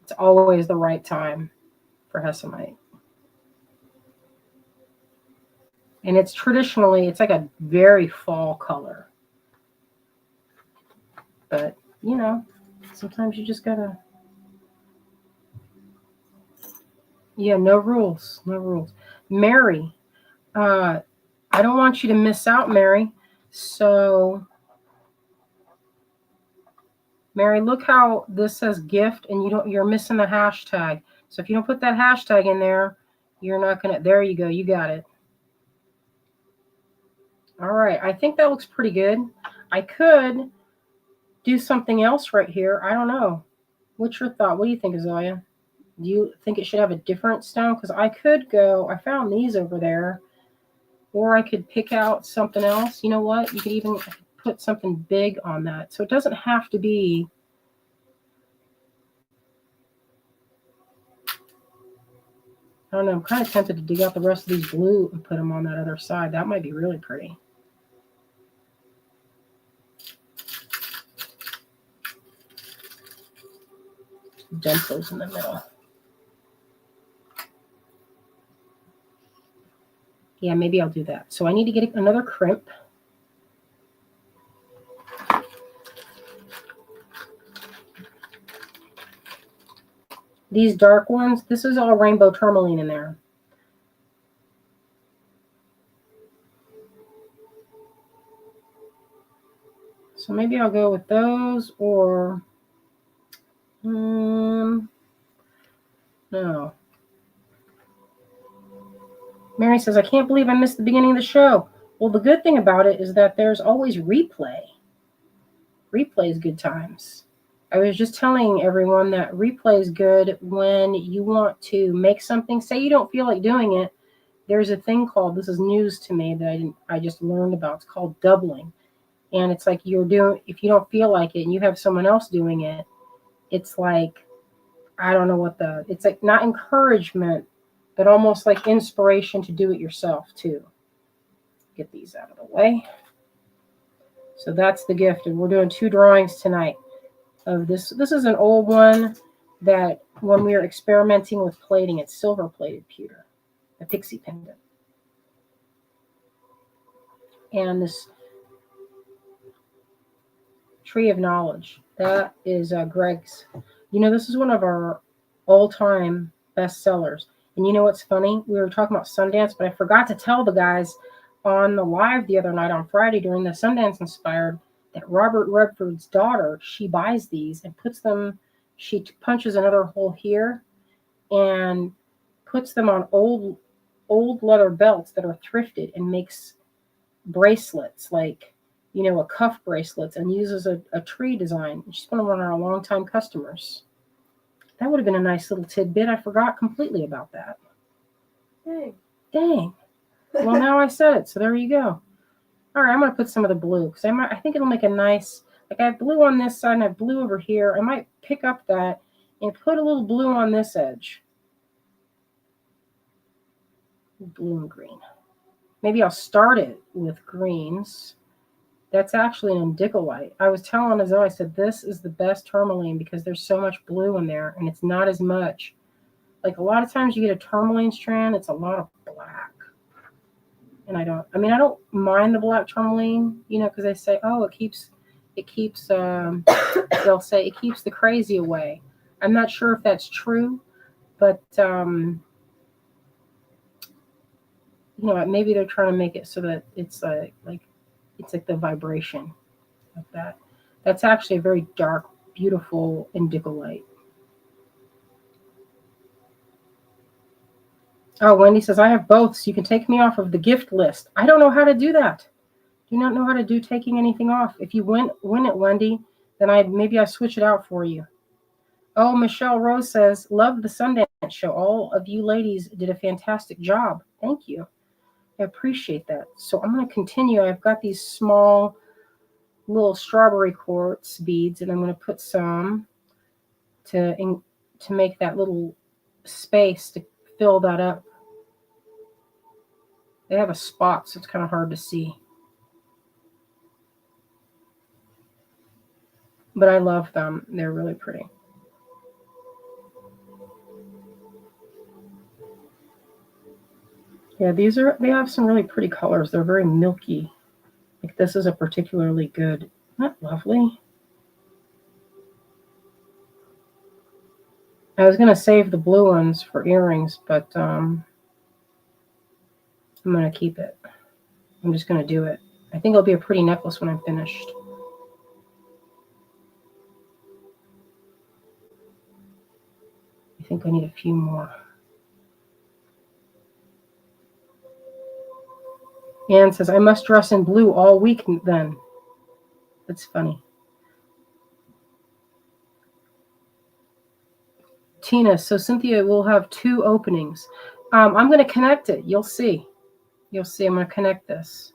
S1: It's always the right time for Hessamite. And it's like a very fall color. But, you know, sometimes you just gotta, yeah, no rules. Mary, I don't want you to miss out, Mary. So, Mary, look how this says gift and you're missing the hashtag. So if you don't put that hashtag in there, you're not gonna, there you go, you got it. All right, I think that looks pretty good. I could do something else right here. I don't know. What's your thought? What do you think, Azalea? Do you think it should have a different stone? Because I found these over there. Or I could pick out something else. You know what? You could even put something big on that. So it doesn't have to be. I don't know. I'm kind of tempted to dig out the rest of these blue and put them on that other side. That might be really pretty. Dent those in the middle. Yeah, maybe I'll do that. So I need to get another crimp. These dark ones, this is all rainbow tourmaline in there. So maybe I'll go with those or no. Mary says, I can't believe I missed the beginning of the show. Well, the good thing about it is that there's always replay. Replay is good times. I was just telling everyone that replay is good when you want to make something. Say you don't feel like doing it. There's a thing called, this is news to me that I just learned about. It's called doubling. And it's like if you don't feel like it and you have someone else doing it, it's like, I don't know it's like not encouragement, but almost like inspiration to do it yourself too. Get these out of the way. So that's the gift. And we're doing 2 drawings tonight of this. This is an old one that when we were experimenting with plating, it's silver plated pewter, a pixie pendant. And this Tree of Knowledge, that is Greg's. You know, this is one of our all-time best sellers. And you know what's funny? We were talking about Sundance, but I forgot to tell the guys on the live the other night on Friday during the Sundance Inspired that Robert Redford's daughter, she buys these and puts them, she punches another hole here and puts them on old leather belts that are thrifted and makes bracelets, like, you know, a cuff bracelets, and uses a tree design. She's one of our longtime customers. That would have been a nice little tidbit. I forgot completely about that. Dang. Well, now I said it, so there you go. All right, I'm going to put some of the blue because I think it'll make a nice, Like I have blue on this side and I have blue over here. I might pick up that and put a little blue on this edge. Blue and green. Maybe I'll start it with greens. That's actually an indicolite. I was telling Zoe, I said, this is the best tourmaline because there's so much blue in there and it's not as much. Like a lot of times you get a tourmaline strand, it's a lot of black. And I don't mind the black tourmaline, because they say, oh, they'll say it keeps the crazy away. I'm not sure if that's true, but, maybe they're trying to make it so that it's it's like the vibration of that. That's actually a very dark, beautiful indicolite. Oh, Wendy says, I have both, so you can take me off of the gift list. I don't know how to do that. Do not know how to do taking anything off. If you win it, Wendy, then maybe I switch it out for you. Oh, Michelle Rose says, love the Sundance show. All of you ladies did a fantastic job. Thank you. I appreciate that. So I'm going to continue. I've got these small little strawberry quartz beads, and I'm going to put some to make that little space to fill that up. They have a spot, so it's kind of hard to see. But I love them. They're really pretty. Yeah, they have some really pretty colors. They're very milky. Like this is a particularly good. Isn't that lovely? I was going to save the blue ones for earrings, but I'm going to keep it. I'm just going to do it. I think it'll be a pretty necklace when I'm finished. I think I need a few more. Anne says, I must dress in blue all week then. That's funny. Tina, so Cynthia will have 2 openings. I'm going to connect it. You'll see. I'm going to connect this.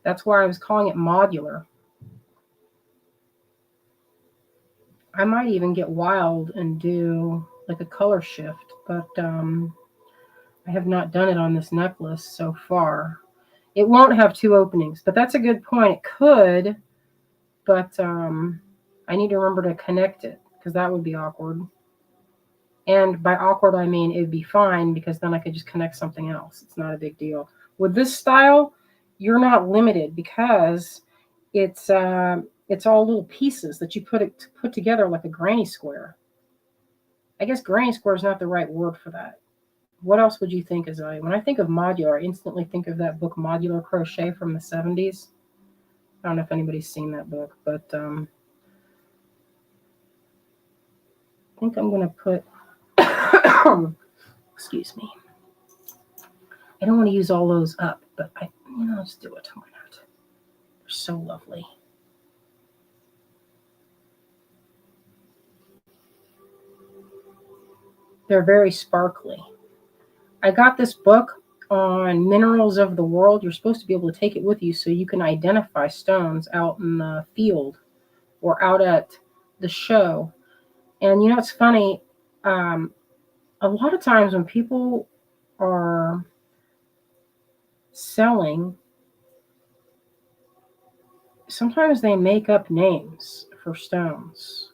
S1: That's why I was calling it modular. I might even get wild and do like a color shift, but I have not done it on this necklace so far. It won't have 2 openings, but that's a good point. It could, but I need to remember to connect it because that would be awkward. And by awkward, I mean it would be fine because then I could just connect something else. It's not a big deal. With this style, you're not limited because it's all little pieces that you put together like a granny square. I guess granny square is not the right word for that. What else would you think, Azalea? When I think of modular, I instantly think of that book, Modular Crochet from the 70s. I don't know if anybody's seen that book, but I think I'm going to put, excuse me. I don't want to use all those up, but let's do it. Why not? They're so lovely. They're very sparkly. I got this book on minerals of the world. You're supposed to be able to take it with you so you can identify stones out in the field or out at the show. And it's funny. A lot of times when people are selling, sometimes they make up names for stones.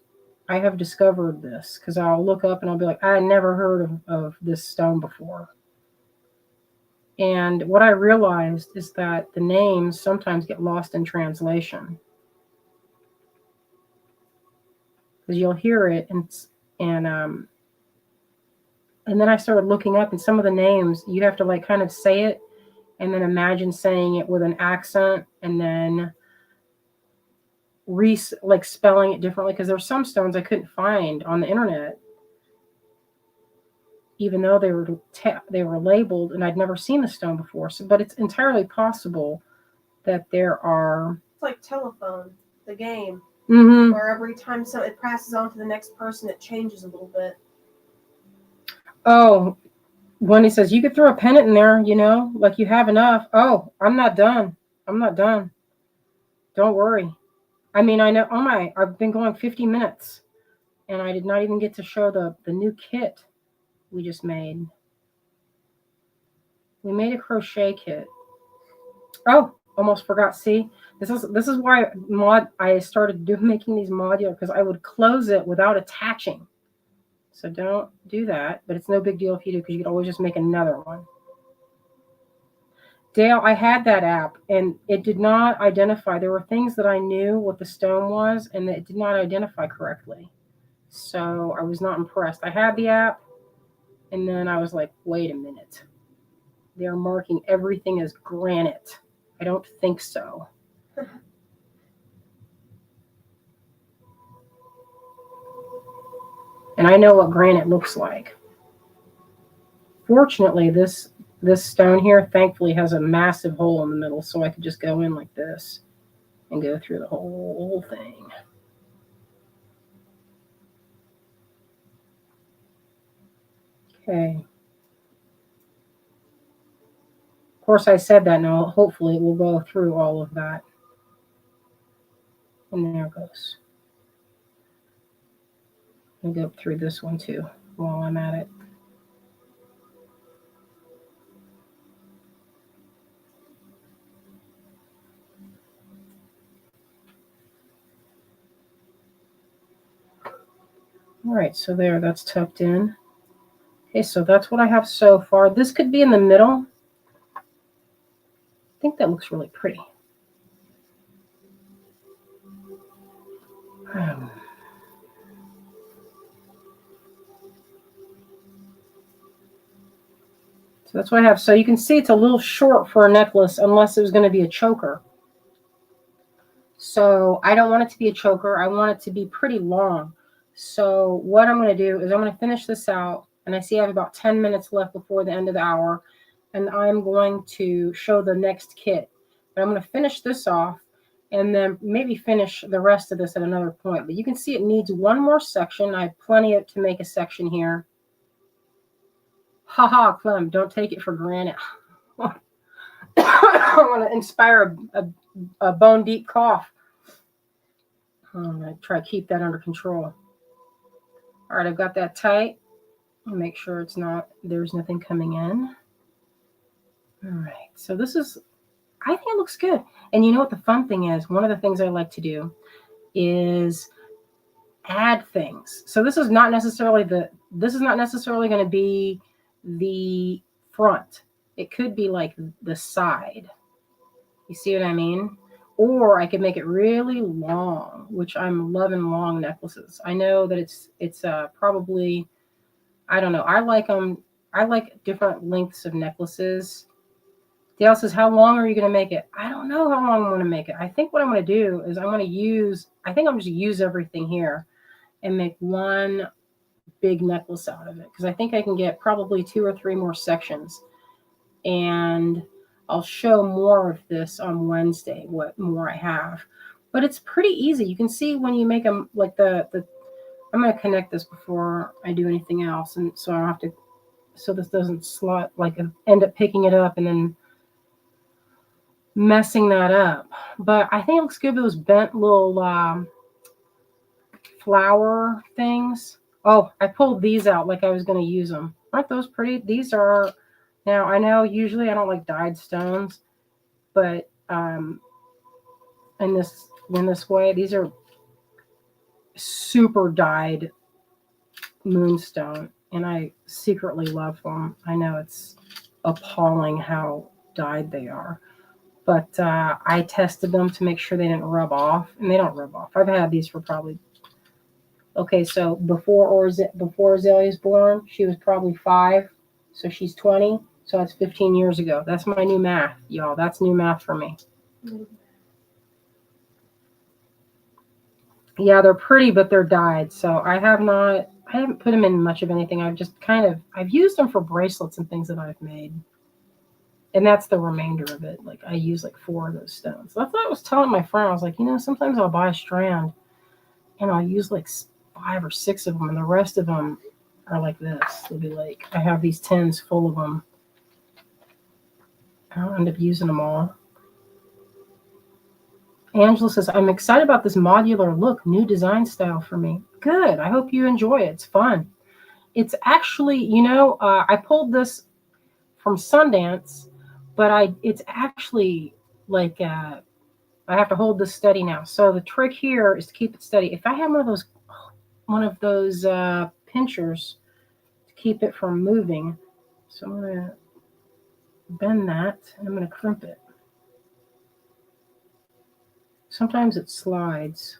S1: I have discovered this because I'll look up and I'll be like, I never heard of this stone before. And what I realized is that the names sometimes get lost in translation. Because you'll hear it and then I started looking up and some of the names you have to kind of say it and then imagine saying it with an accent and then spelling it differently because there's some stones I couldn't find on the internet, even though they were labeled and I'd never seen the stone before. So, but it's entirely possible that there are.
S2: It's like telephone, the game,
S1: where
S2: every time it passes on to the next person, it changes a little bit.
S1: Oh, Wendy says you could throw a pennant in there, like you have enough. Oh, I'm not done. Don't worry. I mean, I know, oh my, I've been going 50 minutes and I did not even get to show the new kit we just made. We made a crochet kit. Oh, almost forgot. See, this is why I started making these modular, because I would close it without attaching. So don't do that, but it's no big deal if you do, because you could always just make another one. Dale, I had that app and it did not identify. There were things that I knew what the stone was and it did not identify correctly. So I was not impressed. I had the app and then I was like, wait a minute. They're marking everything as granite. I don't think so. And I know what granite looks like. Fortunately, this stone here, thankfully, has a massive hole in the middle, so I could just go in like this and go through the whole thing. Okay. Of course, I said that now. Hopefully, it will go through all of that. And there it goes. I'll go through this one too while I'm at it. All right, so there, that's tucked in. Okay, so that's what I have so far. This could be in the middle. I think that looks really pretty. So that's what I have. So you can see it's a little short for a necklace unless it was going to be a choker. So I don't want it to be a choker. I want it to be pretty long. So what I'm going to do is I'm going to finish this out. And I see I have about 10 minutes left before the end of the hour. And I'm going to show the next kit. But I'm going to finish this off and then maybe finish the rest of this at another point. But you can see it needs one more section. I have plenty to make a section here. Haha, Clem, don't take it for granted. I want to inspire a bone deep cough. I'm going to try to keep that under control. All right, I've got that tight. I'll make sure there's nothing coming in. All right, so this is, I think it looks good. And you know what the fun thing is? One of the things I like to do is add things. So this is not necessarily going to be the front. It could be like the side. You see what I mean? Or I could make it really long, which I'm loving long necklaces. I know that it's probably, I don't know. I like them. I like different lengths of necklaces. Dale says, how long are you going to make it? I don't know how long I'm going to make it. I think what I'm going to do is I'm going to use everything here and make one big necklace out of it. Because I think I can get probably 2 or 3 more sections. And I'll show more of this on Wednesday, what more I have. But it's pretty easy. You can see when you make them, like I'm going to connect this before I do anything else. And so I have to, so this doesn't slot, like end up picking it up and then messing that up. But I think it looks good with those bent little flower things. Oh, I pulled these out like I was going to use them. Aren't those pretty? These are, now I know usually I don't like dyed stones, but in this way, these are super dyed moonstone, and I secretly love them. I know it's appalling how dyed they are, but I tested them to make sure they didn't rub off, and they don't rub off. I've had these for probably, okay, so before Azalea's born, she was probably 5, so she's 20, so that's 15 years ago. That's my new math, y'all. That's new math for me. Yeah, they're pretty, but they're dyed. So I haven't put them in much of anything. I've used them for bracelets and things that I've made. And that's the remainder of it. Like I use like 4 of those stones. That's what I was telling my friend. I was like, sometimes I'll buy a strand and I'll use like 5 or 6 of them. And the rest of them are like this. They'll be like, I have these tins full of them. I'll end up using them all. Angela says, I'm excited about this modular look, new design style for me. Good. I hope you enjoy it. It's fun. It's actually, I pulled this from Sundance, but it's actually like I have to hold this steady now. So the trick here is to keep it steady. If I have one of those pinchers to keep it from moving, so I'm going to bend that and I'm going to crimp it. Sometimes it slides.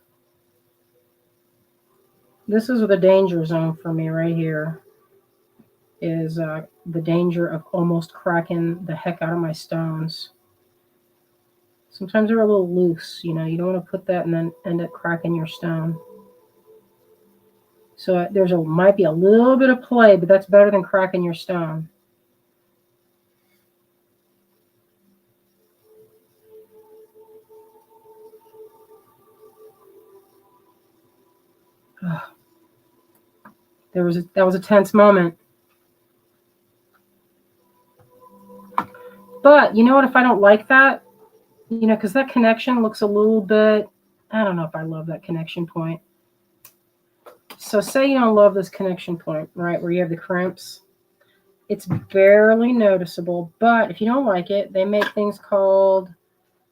S1: This is the danger zone for me right here, is the danger of almost cracking the heck out of my stones. Sometimes they're a little loose, you don't want to put that and then end up cracking your stone. So might be a little bit of play, but that's better than cracking your stone. That was a tense moment. But you know what? If I don't like that, because that connection looks a little bit, I don't know if I love that connection point. So say you don't love this connection point, right, where you have the crimps. It's barely noticeable, but if you don't like it, they make things called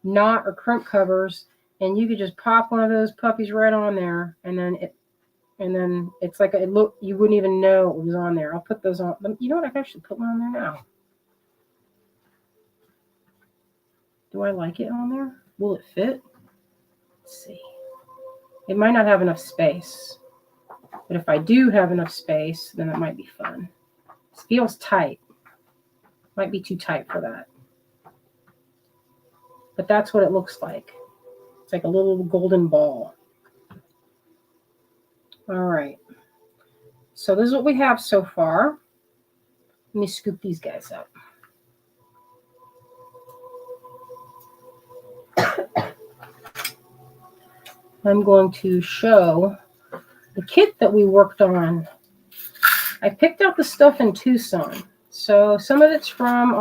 S1: knot or crimp covers, and you could just pop one of those puppies right on there, and then it's like you wouldn't even know it was on there. I'll put those on. You know what? I can actually put one on there now. Do I like it on there? Will it fit? Let's see. It might not have enough space, but if I do have enough space, then it might be fun. It feels tight. Might be too tight for that. But that's what it looks like. It's like a little golden ball. All right. So this is what we have so far. Let me scoop these guys up. I'm going to show the kit that we worked on. I picked out the stuff in Tucson. So some of it's from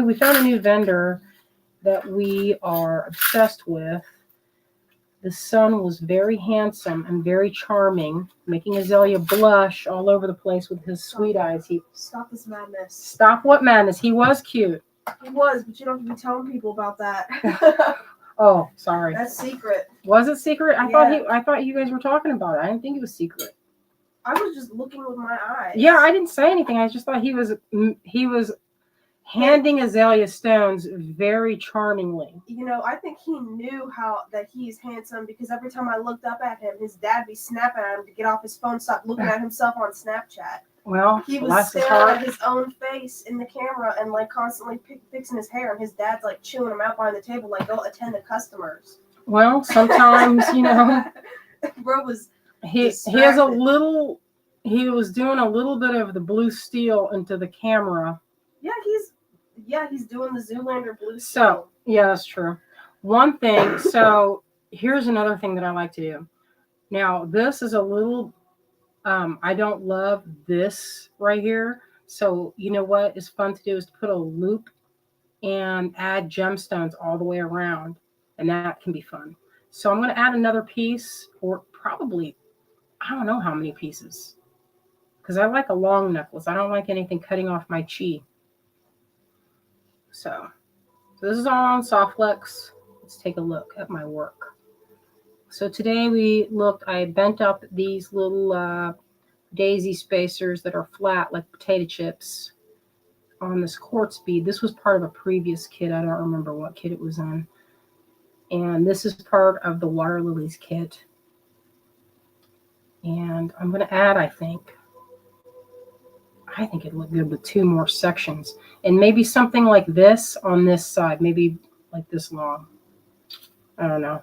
S1: we found a new vendor that we are obsessed with. The son was very handsome and very charming, making Azalea blush all over the place with his sweet eyes.
S2: Stop this madness.
S1: Stop what madness? He was cute.
S2: He was, but you don't have to be telling people about that.
S1: Oh, sorry.
S2: That's secret.
S1: Was it secret? I thought you guys were talking about it. I didn't think it was secret.
S2: I was just looking with my eyes.
S1: Yeah, I didn't say anything. I just thought he was handing Azalea stones very charmingly.
S2: I think he knew that he's handsome because every time I looked up at him, his dad be snapping at him to get off his phone, stop looking at himself on Snapchat.
S1: Well,
S2: he was staring at his own face in the camera and constantly fixing his hair, and his dad's chewing him out behind the table, go attend to customers.
S1: Well, sometimes
S2: Bro was
S1: he was doing a little bit of the blue steel into the camera.
S2: He's doing the Zoolander blue steel.
S1: So yeah, that's true. One thing. So here's another thing that I like to do. Now this is a little. I don't love this right here. So you know what is fun to do is to put a loop and add gemstones all the way around, and that can be fun. So I'm going to add another piece, or probably, I don't know how many pieces, because I like a long necklace. I don't like anything cutting off my chi. So this is all on Softflex. Let's take a look at my work. So today I bent up these little daisy spacers that are flat like potato chips on this quartz bead. This was part of a previous kit. I don't remember what kit it was in. And this is part of the water lilies kit. And I'm going to add, I think it'd look good with 2 more sections. And maybe something like this on this side, maybe like this long. I don't know.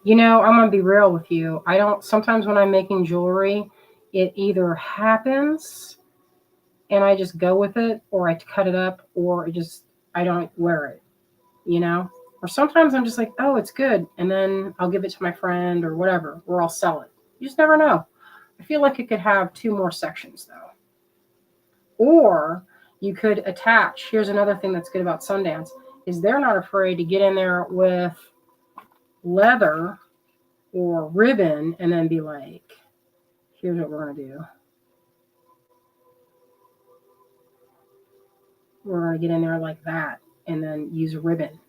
S1: I'm going to be real with you. Sometimes when I'm making jewelry, it either happens and I just go with it, or I cut it up, or I don't wear it, Or sometimes I'm just like, oh, it's good. And then I'll give it to my friend or whatever, or I'll sell it. You just never know. I feel like it could have 2 more sections though. Or you could attach, here's another thing that's good about Sundance. is they're not afraid to get in there with leather or ribbon and then be like, here's what we're going to do. We're going to get in there like that and then use ribbon,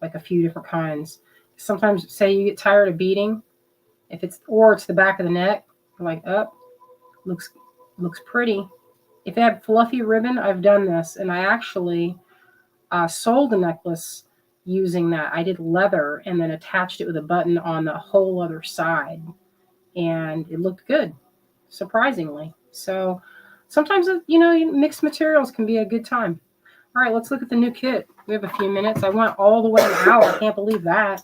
S1: like a few different kinds. Sometimes, say you get tired of beading, if it's the back of the neck, you're like, looks pretty. If they have fluffy ribbon, I've done this, and I actually sold a necklace using that. I did leather and then attached it with a button on the whole other side, and it looked good, surprisingly. So sometimes, mixed materials can be a good time. All right, let's look at the new kit. We have a few minutes. I went all the way out. I can't believe that.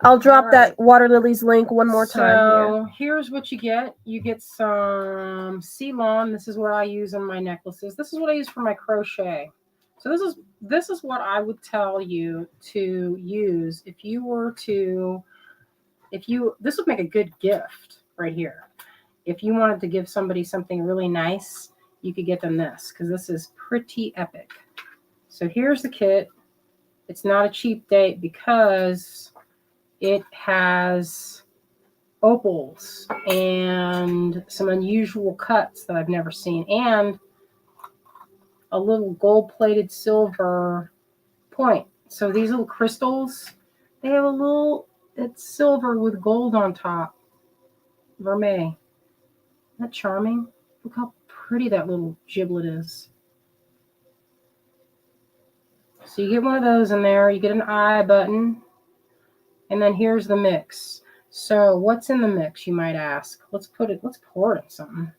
S2: I'll drop that waterlilies link one more time
S1: So here's what you get. You get some Ceylon. This is what I use in my necklaces. This is what I use for my crochet. So this is what I would tell you to use if you were to, this would make a good gift right here. If you wanted to give somebody something really nice, you could get them this, because this is pretty epic. So here's the kit. It's not a cheap date because it has opals and some unusual cuts that I've never seen, and a little gold-plated silver point. So these little crystals, they have it's silver with gold on top. Vermeil. Isn't that charming? Look how pretty that little giblet is. So you get one of those in there. You get an eye button. And then here's the mix. So what's in the mix, you might ask? Let's pour it in something.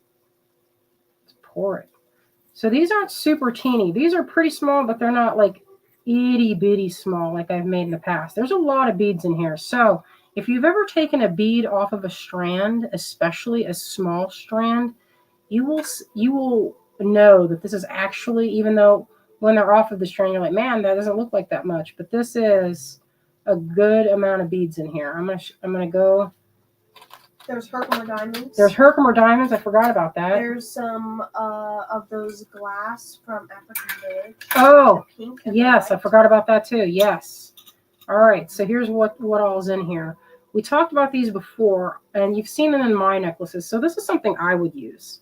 S1: Let's pour it. So these aren't super teeny. These are pretty small, but they're not like itty bitty small like I've made in the past. There's a lot of beads in here. So if you've ever taken a bead off of a strand, especially a small strand, you will know that this is actually, even though when they're off of the strand, you're like, man, that doesn't look like that much. But this is a good amount of beads in here. I'm gonna go.
S2: There's Herkimer diamonds.
S1: I forgot about that.
S2: There's some of those glass from African Village.
S1: Oh, yes, I forgot about that too. Yes. All right. So here's what all's in here. We talked about these before, and you've seen them in my necklaces. So this is something I would use.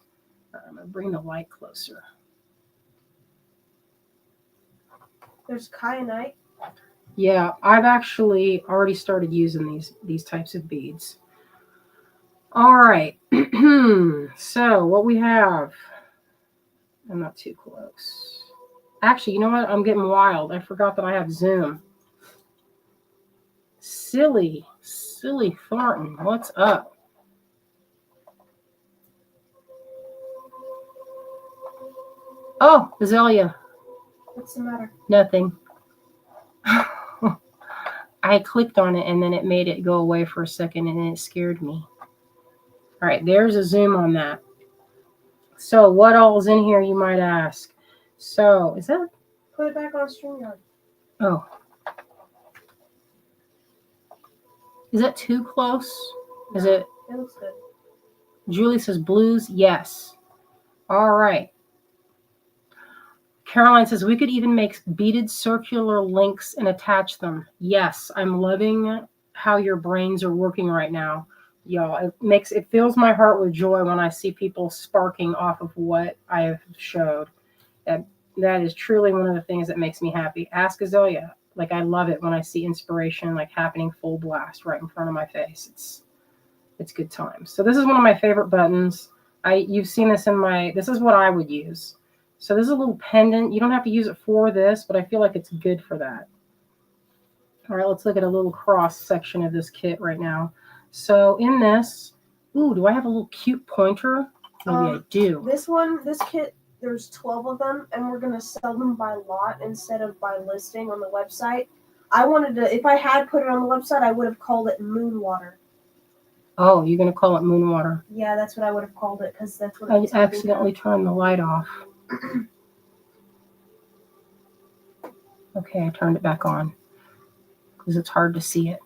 S1: I'm gonna bring the light closer.
S2: There's kyanite.
S1: Yeah, I've actually already started using these types of beads. All right. So what we have, I'm not too close. Actually, you know what? I'm getting wild. I forgot that I have Zoom. Silly Thornton, what's up? Oh, Azalea.
S2: What's the matter?
S1: Nothing. I clicked on it and then it made it go away for a second and it scared me. All right, there's a zoom on that. So what all is in here, you might ask? So is that?
S2: Put it back on StreamYard.
S1: Oh. Is that too close? Is it?
S2: It looks good.
S1: Julie says blues. Yes. All right. Caroline says we could even make beaded circular links and attach them. Yes, I'm loving how your brains are working right now, y'all. It fills my heart with joy when I see people sparking off of what I have showed. That is truly one of the things that makes me happy. Ask Azalea. Like, I love it when I see inspiration like happening full blast right in front of my face. It's good times. So this is one of my favorite buttons. You've seen this this is what I would use. So this is a little pendant. You don't have to use it for this, but I feel like it's good for that. All right, let's look at a little cross section of this kit right now. So in this, do I have a little cute pointer? Maybe I do.
S2: This kit, there's 12 of them, and we're going to sell them by lot instead of by listing on the website. I wanted to, if I had put it on the website, I would have called it Moon Water.
S1: Oh, you're going to call it Moon Water?
S2: Yeah, that's what I would have called it, because that's what
S1: I accidentally turned the light off. Okay, I turned it back on because it's hard to see it.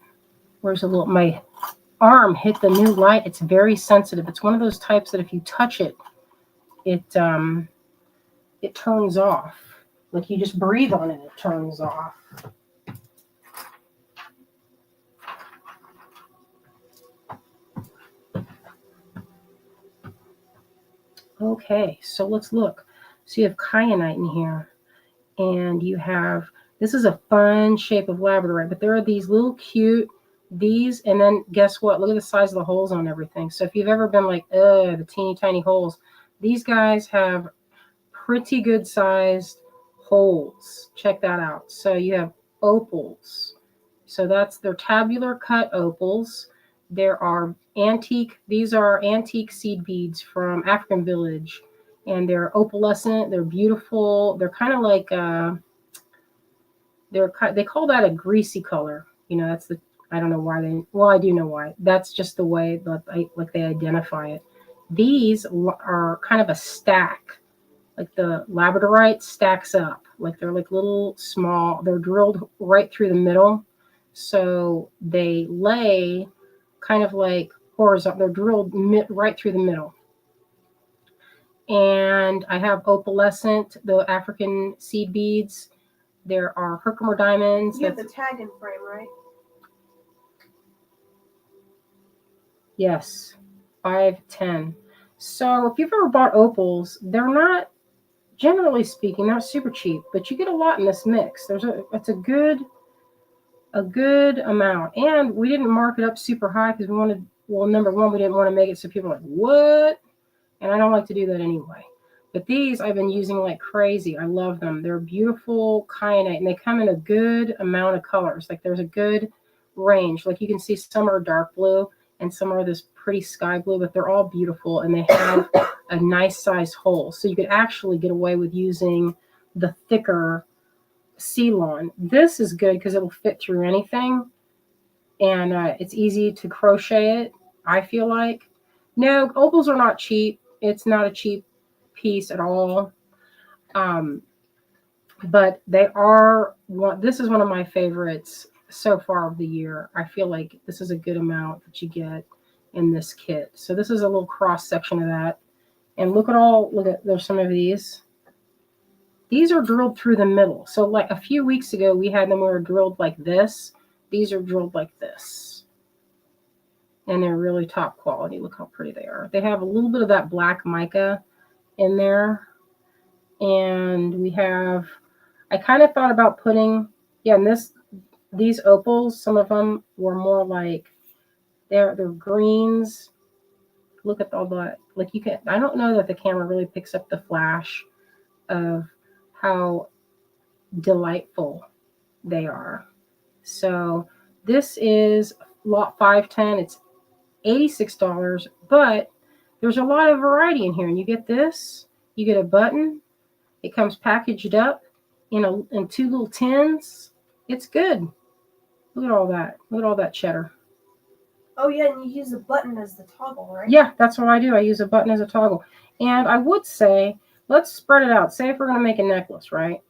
S1: Where's my arm hit the new light? It's very sensitive. It's one of those types that if you touch it, it turns off. Like you just breathe on it, it turns off. Okay, so let's look. So you have kyanite in here, and you have, this is a fun shape of labradorite, but there are these little cute, these, and then guess what? Look at the size of the holes on everything. So if you've ever been like, the teeny tiny holes, these guys have pretty good sized holes. Check that out. So you have opals. So they're tabular cut opals. There are these are antique seed beads from African Village, and they're opalescent. They're beautiful. They're kind of like they call that a greasy color. That's I don't know why I do know why. That's just the way that they identify it. These are kind of a stack, like the labradorite stacks up, like they're like little small. They're drilled right through the middle, so they lay kind of like horizontal. They're drilled right through the middle. And I have opalescent, the African seed beads. There are Herkimer diamonds.
S2: You have the tag and frame, right?
S1: Yes, 510. So if you've ever bought opals, they're not, generally speaking, not super cheap, but you get a lot in this mix. It's a good amount, and we didn't mark it up super high because number one, we didn't want to make it so people are like, what? And I don't like to do that anyway. But these I've been using like crazy. I love them. They're beautiful kyanite, and they come in a good amount of colors. Like there's a good range. Like you can see some are dark blue and some are this pretty sky blue, but they're all beautiful, and they have a nice size hole. So you could actually get away with using the thicker Ceylon. This is good because it'll fit through anything, and it's easy to crochet it, I feel like. No, opals are not cheap. It's not a cheap piece at all. But they are this is one of my favorites so far of the year. I feel like this is a good amount that you get in this kit. So this is a little cross section of that. And look at there's some of these. These are drilled through the middle. So like a few weeks ago, we had them were drilled like this. These are drilled like this. And they're really top quality. Look how pretty they are. They have a little bit of that black mica in there. And I kind of thought about putting, and these opals, some of them were more like, they're greens. Look at all that. Like I don't know that the camera really picks up the flash of how delightful they are. So this is lot 510. It's $86, but there's a lot of variety in here. And you get this, you get a button. It comes packaged up in two little tins. It's good. Look at all that. Look at all that cheddar.
S2: Oh yeah, and you use a button as the toggle, right?
S1: Yeah, that's what I do. I use a button as a toggle. And I would say, let's spread it out. Say if we're going to make a necklace, right?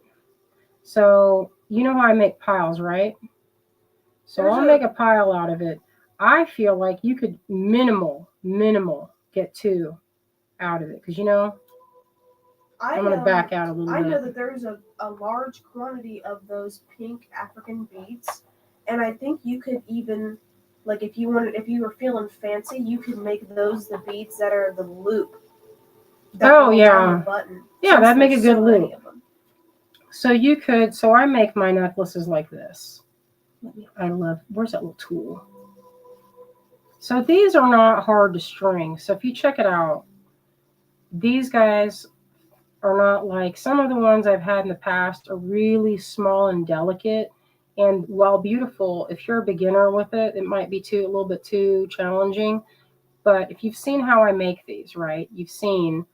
S1: So you know how I make piles, right? So I'll make a pile out of it. I feel like you could minimal get two out of it. Because, I'm going to back out a little bit.
S2: I know that there's a large quantity of those pink African beads. And I think you could even, like if you were feeling fancy, you could make those the beads that are the loop.
S1: Oh, yeah.
S2: The button.
S1: Yeah, that'd make a good loop. So I make my necklaces like this. Where's that little tool? So these are not hard to string. So if you check it out, these guys are not like some of the ones I've had in the past are really small and delicate. And while beautiful, if you're a beginner with it, it might be a little bit too challenging. But if you've seen how I make these, right? You've seen,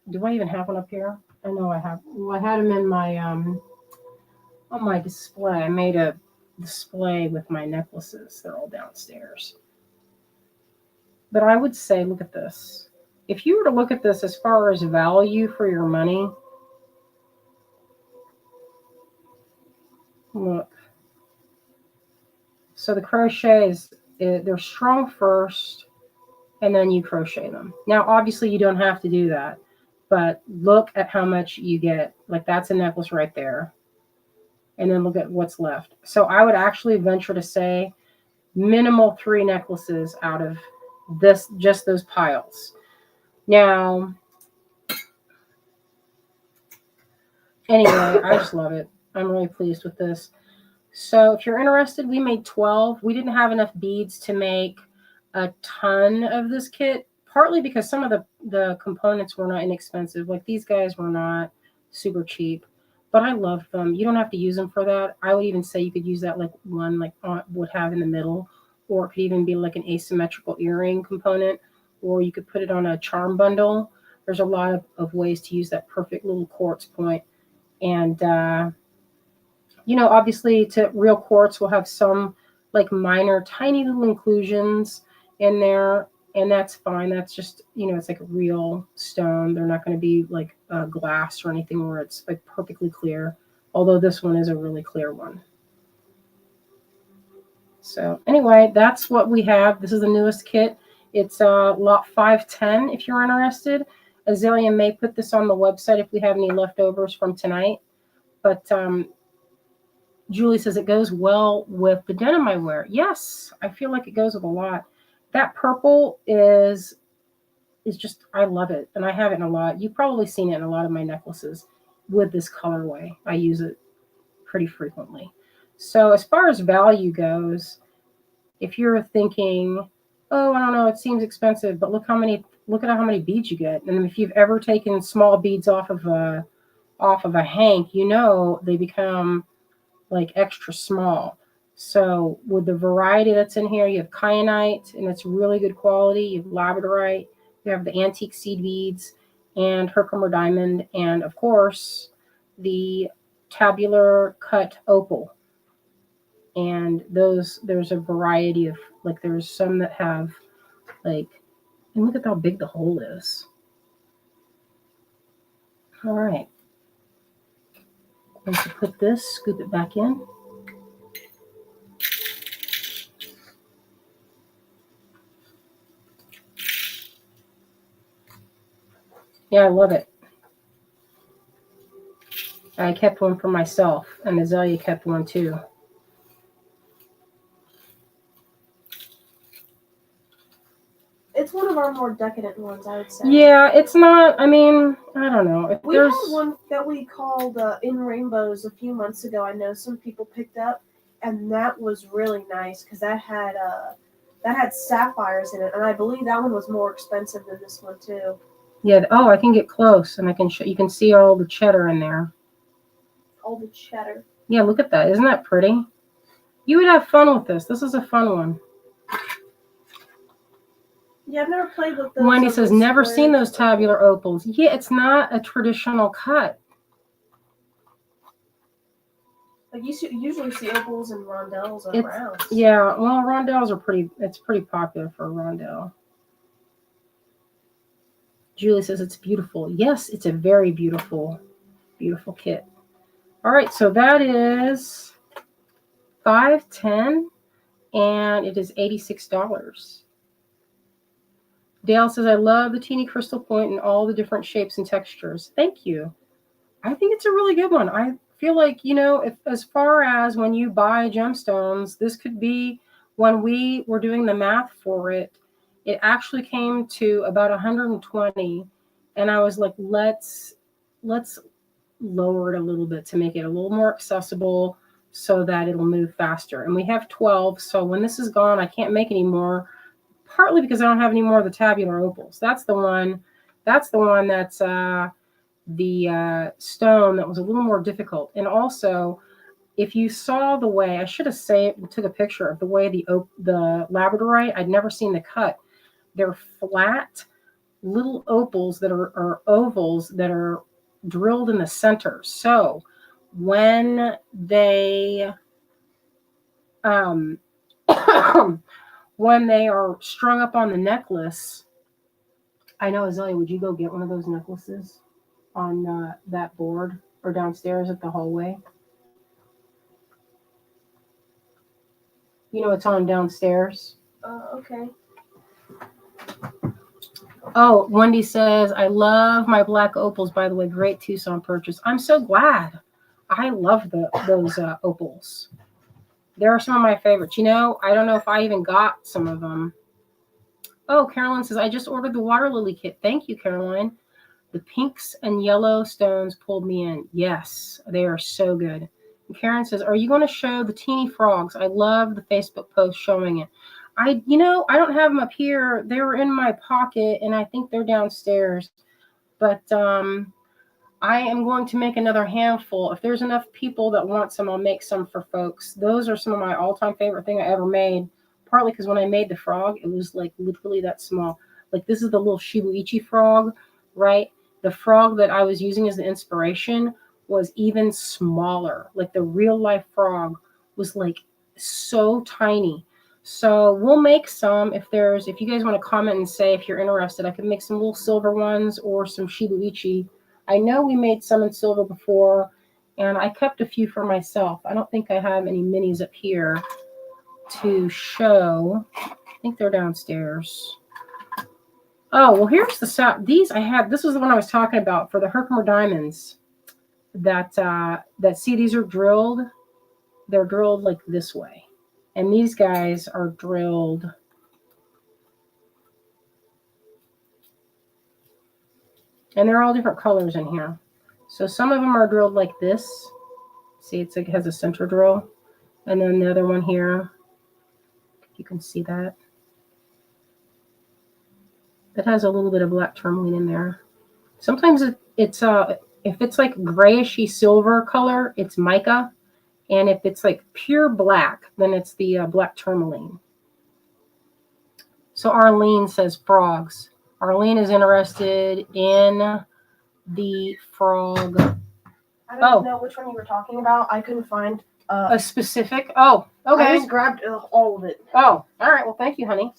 S1: do I even have one up here? I know I have. Well, I had them in my, on my display. I made a display with my necklaces. They're all downstairs. But I would say, look at this. If you were to look at this as far as value for your money, look. So the crochets, they're strung first, and then you crochet them. Now, obviously, you don't have to do that. But look at how much you get. Like that's a necklace right there. And then look at what's left. So I would actually venture to say minimal 3 necklaces out of this, just those piles. Now, anyway, I just love it. I'm really pleased with this. So if you're interested, we made 12. We didn't have enough beads to make a ton of this kit, partly because some of the components were not inexpensive. Like these guys were not super cheap, but I love them. You don't have to use them for that. I would even say you could use that like one like would have in the middle, or it could even be like an asymmetrical earring component, or you could put it on a charm bundle. There's a lot of ways to use that perfect little quartz point. And obviously to real quartz will have some like minor tiny little inclusions in there, and that's fine. That's just, it's like a real stone. They're not going to be like glass or anything where it's like perfectly clear, although this one is a really clear one. So anyway, that's what we have. This is the newest kit. It's lot 510 if you're interested. Azalea may put this on the website if we have any leftovers from tonight, but Julie says it goes well with the denim I wear. Yes, I feel like it goes with a lot. That purple is just, I love it. And I have it in a lot. You've probably seen it in a lot of my necklaces with this colorway. I use it pretty frequently. So as far as value goes, if you're thinking, oh, I don't know, it seems expensive, but look at how many beads you get. And if you've ever taken small beads off of a hank, they become like extra small. So with the variety that's in here, you have kyanite, and it's really good quality. You have labradorite, you have the antique seed beads, and Herkimer diamond, and of course the tabular cut opal. And there's a variety of, like, there's some that have like, and look at how big the hole is. All right, I'm going to put this, scoop it back in. Yeah, I love it. I kept one for myself, and Azalea kept one too.
S2: It's one of our more decadent ones, I would say.
S1: Yeah, it's not, I mean, I don't know.
S2: We had one that we called In Rainbows a few months ago. I know some people picked up, and that was really nice because that had sapphires in it, and I believe that one was more expensive than this one too.
S1: Yeah. Oh, I can get close, and I can show. You can see all the cheddar in there.
S2: All the cheddar.
S1: Yeah, look at that. Isn't that pretty? You would have fun with this. This is a fun one.
S2: Yeah, I've never played with those.
S1: Wendy says, never seen those tabular opals. Yeah, it's not a traditional cut.
S2: Like you usually see opals and rondelles and rounds.
S1: Yeah, well, rondelles are it's pretty popular for a rondelle. Julie says it's beautiful. Yes, it's a very beautiful, beautiful kit. All right, so that is $510, and it is $86. Dale says, I love the teeny crystal point and all the different shapes and textures. Thank you. I think it's a really good one. I feel like, if, as far as when you buy gemstones, this could be, when we were doing the math for it, it actually came to about 120. And I was like, let's lower it a little bit to make it a little more accessible so that it'll move faster. And we have 12. So when this is gone, I can't make any more. Partly because I don't have any more of the tabular opals. That's the one that's the stone that was a little more difficult. And also, if you saw the way, I should have took a picture of the way the labradorite, I'd never seen the cut. They're flat little opals that are ovals that are drilled in the center. So when they when they are strung up on the necklace, I know, Azalea, would you go get one of those necklaces on that board or downstairs at the hallway? It's on downstairs.
S2: Okay.
S1: Oh, Wendy says, I love my black opals, by the way. Great Tucson purchase. I'm so glad. I love those opals. They're some of my favorites. You know, I don't know if I even got some of them. Oh, Carolyn says, I just ordered the water lily kit. Thank you, Caroline. The pinks and yellow stones pulled me in. Yes, they are so good. And Karen says, are you going to show the teeny frogs? I love the Facebook post showing it. I don't have them up here. They were in my pocket, and I think they're downstairs. But I am going to make another handful. If there's enough people that want some, I'll make some for folks. Those are some of my all-time favorite thing I ever made. Partly because when I made the frog, it was like literally that small. Like this is the little Shibuichi frog, right? The frog that I was using as the inspiration was even smaller. Like the real life frog was like so tiny. So we'll make some if you guys want to comment and say if you're interested. I could make some little silver ones or some Shibuichi. I know we made some in silver before, and I kept a few for myself. I don't think I have any minis up here to show. I think they're downstairs. Oh, well, here's the set. These I had. This was the one I was talking about for the Herkimer diamonds. See, these are drilled. They're drilled like this way, and these guys are drilled. And they're all different colors in here. So some of them are drilled like this. See, it has a center drill. And then the other one here, you can see that. That has a little bit of black tourmaline in there. Sometimes it's if it's like grayishy silver color, it's mica. And if it's like pure black, then it's the black tourmaline. So Arlene says frogs. Arlene is interested in the frog.
S2: I don't know which one you were talking about. I couldn't find
S1: a specific. Oh, okay.
S2: I just grabbed all of it.
S1: Oh, all right. Well, thank you, honey.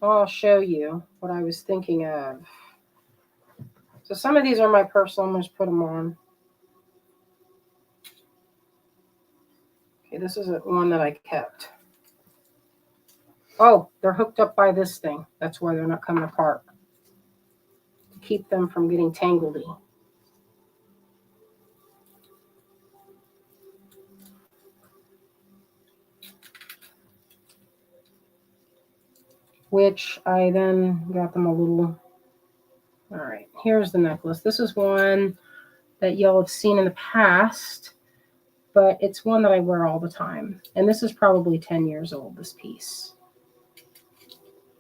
S1: I'll show you what I was thinking of. So some of these are my personal. I'm going to put them on. Okay, this is one that I kept. Oh, they're hooked up by this thing. That's why they're not coming apart. To keep them from getting tangledy. Which I then got them a little. All right, here's the necklace. This is one that y'all have seen in the past, but it's one that I wear all the time. And this is probably 10 years old, this piece.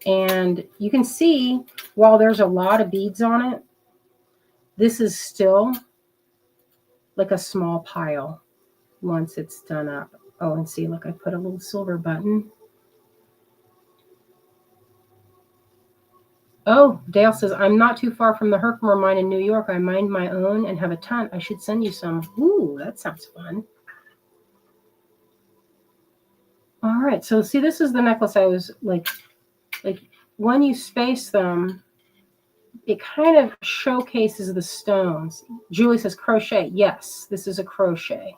S1: And you can see, while there's a lot of beads on it, this is still like a small pile once it's done up. Oh, and see, look, I put a little silver button. Oh, Dale says, I'm not too far from the Herkimer mine in New York. I mine my own and have a ton. I should send you some. Ooh, that sounds fun. All right, so see, this is the necklace I was like when you space them, it kind of showcases the stones. Julie says crochet. Yes, this is a crochet.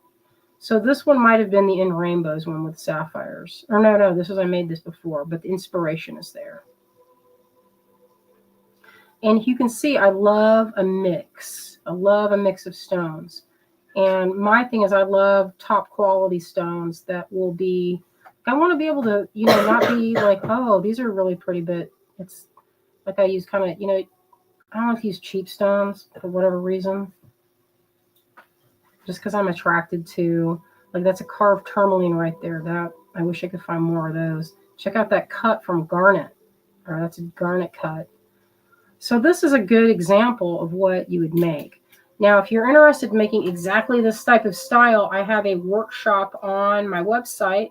S1: So this one might have been the In Rainbows one with sapphires. Or no, I made this before, but the inspiration is there. And you can see I love a mix. I love a mix of stones. And my thing is I love top quality stones that will be, I want to be able to, not be like, oh, these are really pretty, but it's like I use kind of, I don't like to use cheap stones for whatever reason. Just because I'm attracted to, like that's a carved tourmaline right there. That I wish I could find more of those. Check out that cut from garnet. Or that's a garnet cut. So this is a good example of what you would make. Now, if you're interested in making exactly this type of style, I have a workshop on my website,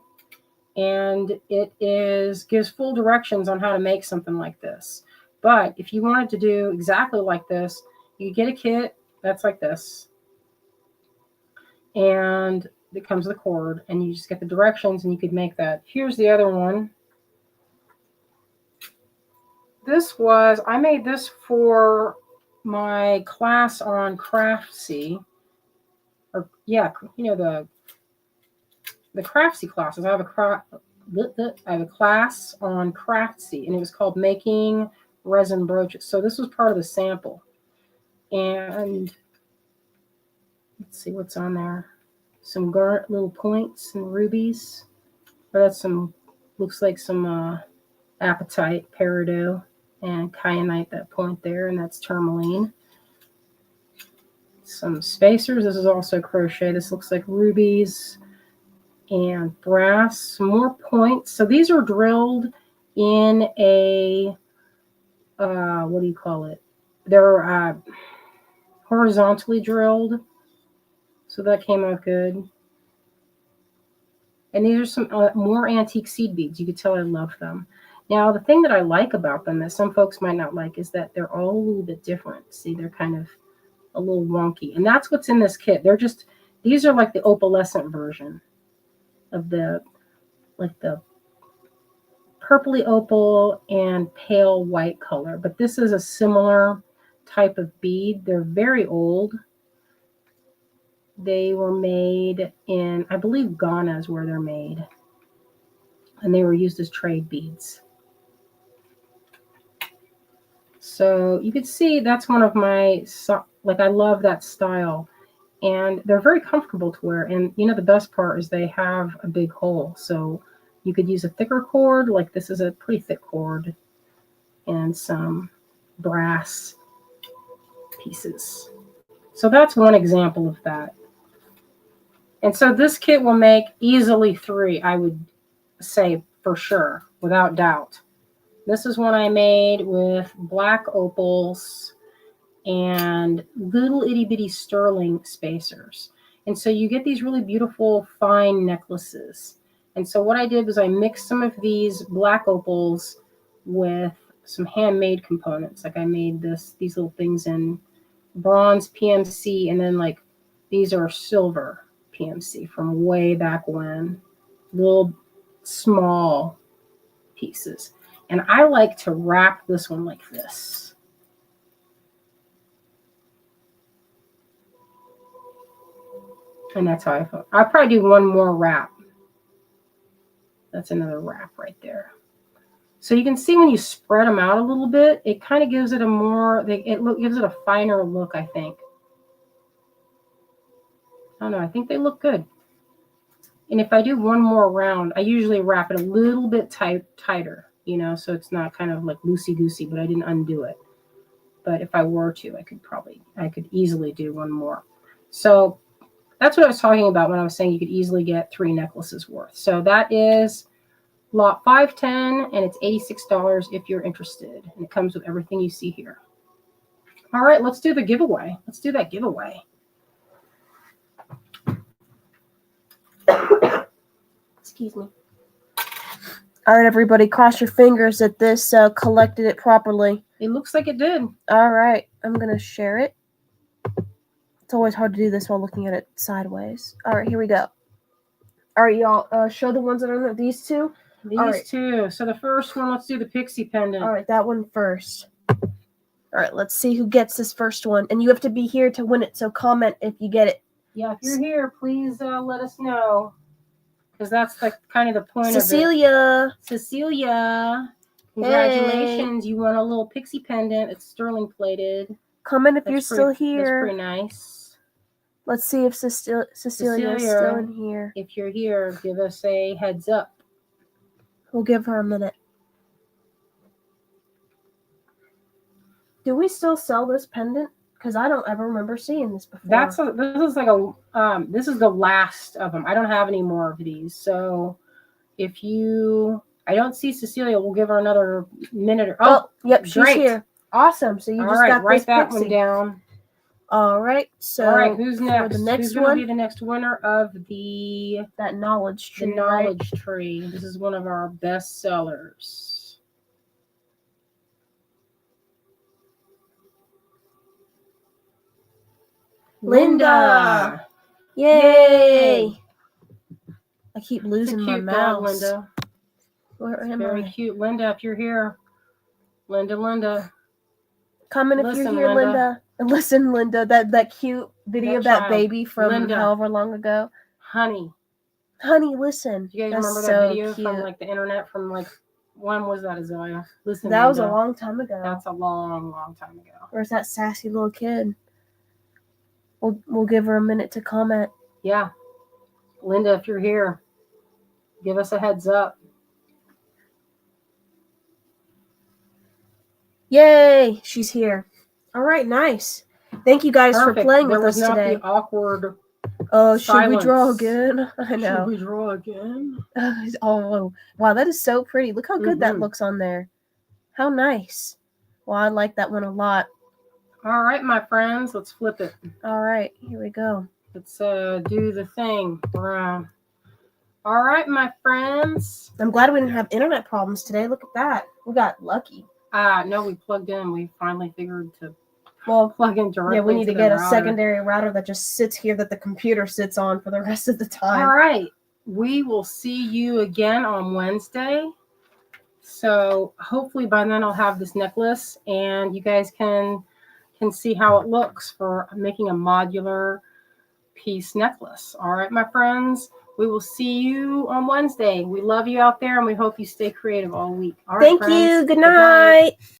S1: and it gives full directions on how to make something like this. But if you wanted to do exactly like this, you get a kit that's like this, and it comes with a cord, and you just get the directions, and you could make that. Here's the other one. I made this for my class on Craftsy. Or, yeah, the Craftsy classes. I have a I have a class on Craftsy, and it was called Making Resin Brooches. So this was part of the sample. And let's see what's on there. Some garnet little points and rubies. Or that's some, looks like some apatite, peridot, and kyanite, that point there, and that's tourmaline. Some spacers. This is also crochet. This looks like rubies and brass. Some more points. So these are drilled in a, what do you call it? They're horizontally drilled. So that came out good. And these are some more antique seed beads. You could tell I love them. Now, the thing that I like about them that some folks might not like is that they're all a little bit different. See, they're kind of a little wonky. And that's what's in this kit. These are like the opalescent version of the purpley opal and pale white color. But this is a similar type of bead. They're very old. They were made in, I believe, Ghana is where they're made. And they were used as trade beads. So you could see that's one of my, I love that style. And they're very comfortable to wear. And the best part is they have a big hole. So you could use a thicker cord, like this is a pretty thick cord, and some brass pieces. So that's one example of that. And so this kit will make easily 3, I would say, for sure, without doubt. This is one I made with black opals and little itty bitty sterling spacers. And so you get these really beautiful fine necklaces. And so what I did was I mixed some of these black opals with some handmade components. Like I made these little things in bronze PMC, and then like these are silver PMC from way back when. Little small pieces. And I like to wrap this one like this. And that's how I feel. I'll probably do one more wrap. That's another wrap right there. So you can see when you spread them out a little bit, it kind of gives it gives it a finer look, I think. I don't know. I think they look good. And if I do one more round, I usually wrap it a little bit tighter, so it's not kind of like loosey-goosey, but I didn't undo it. But if I were to, I could easily do one more. So that's what I was talking about when I was saying you could easily get 3 necklaces worth. So that is lot 510, and it's $86 if you're interested. And it comes with everything you see here. All right, let's do the giveaway. Let's do that giveaway.
S2: Excuse me. All right, everybody, cross your fingers that this collected it properly.
S1: It looks like it did.
S2: All right, I'm going to share it. It's always hard to do this while looking at it sideways. All right, here we go. All right, y'all, show the ones that are in these two.
S1: These two. So the first one, let's do the pixie pendant.
S2: All right, that one first. All right, let's see who gets this first one. And you have to be here to win it, so comment if you get it.
S1: Yeah, if you're here, please let us know. Because that's kind of the point
S2: Cecilia.
S1: of it. Cecilia. Congratulations. Hey. You won a little pixie pendant. It's sterling plated.
S2: Comment if you're still here.
S1: That's pretty nice.
S2: Let's see if Cecilia is still in here.
S1: If you're here, give us a heads up.
S2: We'll give her a minute. Do we still sell this pendant? Because I don't ever remember seeing this before. This is the last of them. I don't have any more of these. So I don't see Cecilia, we'll give her another minute. Yep, she's here. Awesome. So you just got
S1: write
S2: this
S1: that
S2: pixie
S1: one down.
S2: All right. So
S1: who's next?
S2: The next
S1: who's going to
S2: one?
S1: be the next winner of
S2: that knowledge tree?
S1: The knowledge tree. This is one of our best sellers. Linda.
S2: Yay! I keep losing my mouse.
S1: Linda.
S2: Where am
S1: Very cute. Linda, if you're here. Linda.
S2: Comment if you're here, Linda. And listen, Linda, that cute video of that baby from however long ago.
S1: Honey,
S2: Honey, listen.
S1: Do you guys
S2: That's
S1: remember that
S2: so
S1: video
S2: cute.
S1: from like the internet from like when was that, Azalea? Listen,
S2: That was a
S1: Linda,
S2: long time ago.
S1: that's a long, long time ago.
S2: Where's that sassy little kid? We'll give her a minute to comment.
S1: Yeah. Linda, if you're here, give us a heads up.
S2: Yay, she's here. All right, nice. Thank you guys
S1: Perfect.
S2: for playing
S1: There
S2: with
S1: was
S2: us
S1: not
S2: today.
S1: the awkward
S2: Oh, should we draw
S1: silence.
S2: again? I know.
S1: Should we draw again?
S2: Oh, wow, that is so pretty. Look how good that
S1: Mhm.
S2: looks on there. How nice. Well, I like that one a lot.
S1: All right, my friends, let's flip it.
S2: All right, here we go.
S1: Let's do the thing. All right, my friends.
S2: I'm glad we didn't have internet problems today. Look at that. We got lucky.
S1: No, we plugged in. We finally figured to
S2: Well,
S1: plug in directly.
S2: yeah, we need to
S1: the
S2: get a
S1: router.
S2: secondary router that just sits here that the computer sits on for the rest of the time.
S1: All right. We will see you again on Wednesday. So hopefully by then I'll have this necklace and you guys can see how it looks for making a modular piece necklace. All right, my friends. We will see you on Wednesday. We love you out there and we hope you stay creative all week. All right,
S2: Thank
S1: friends.
S2: you. Good night.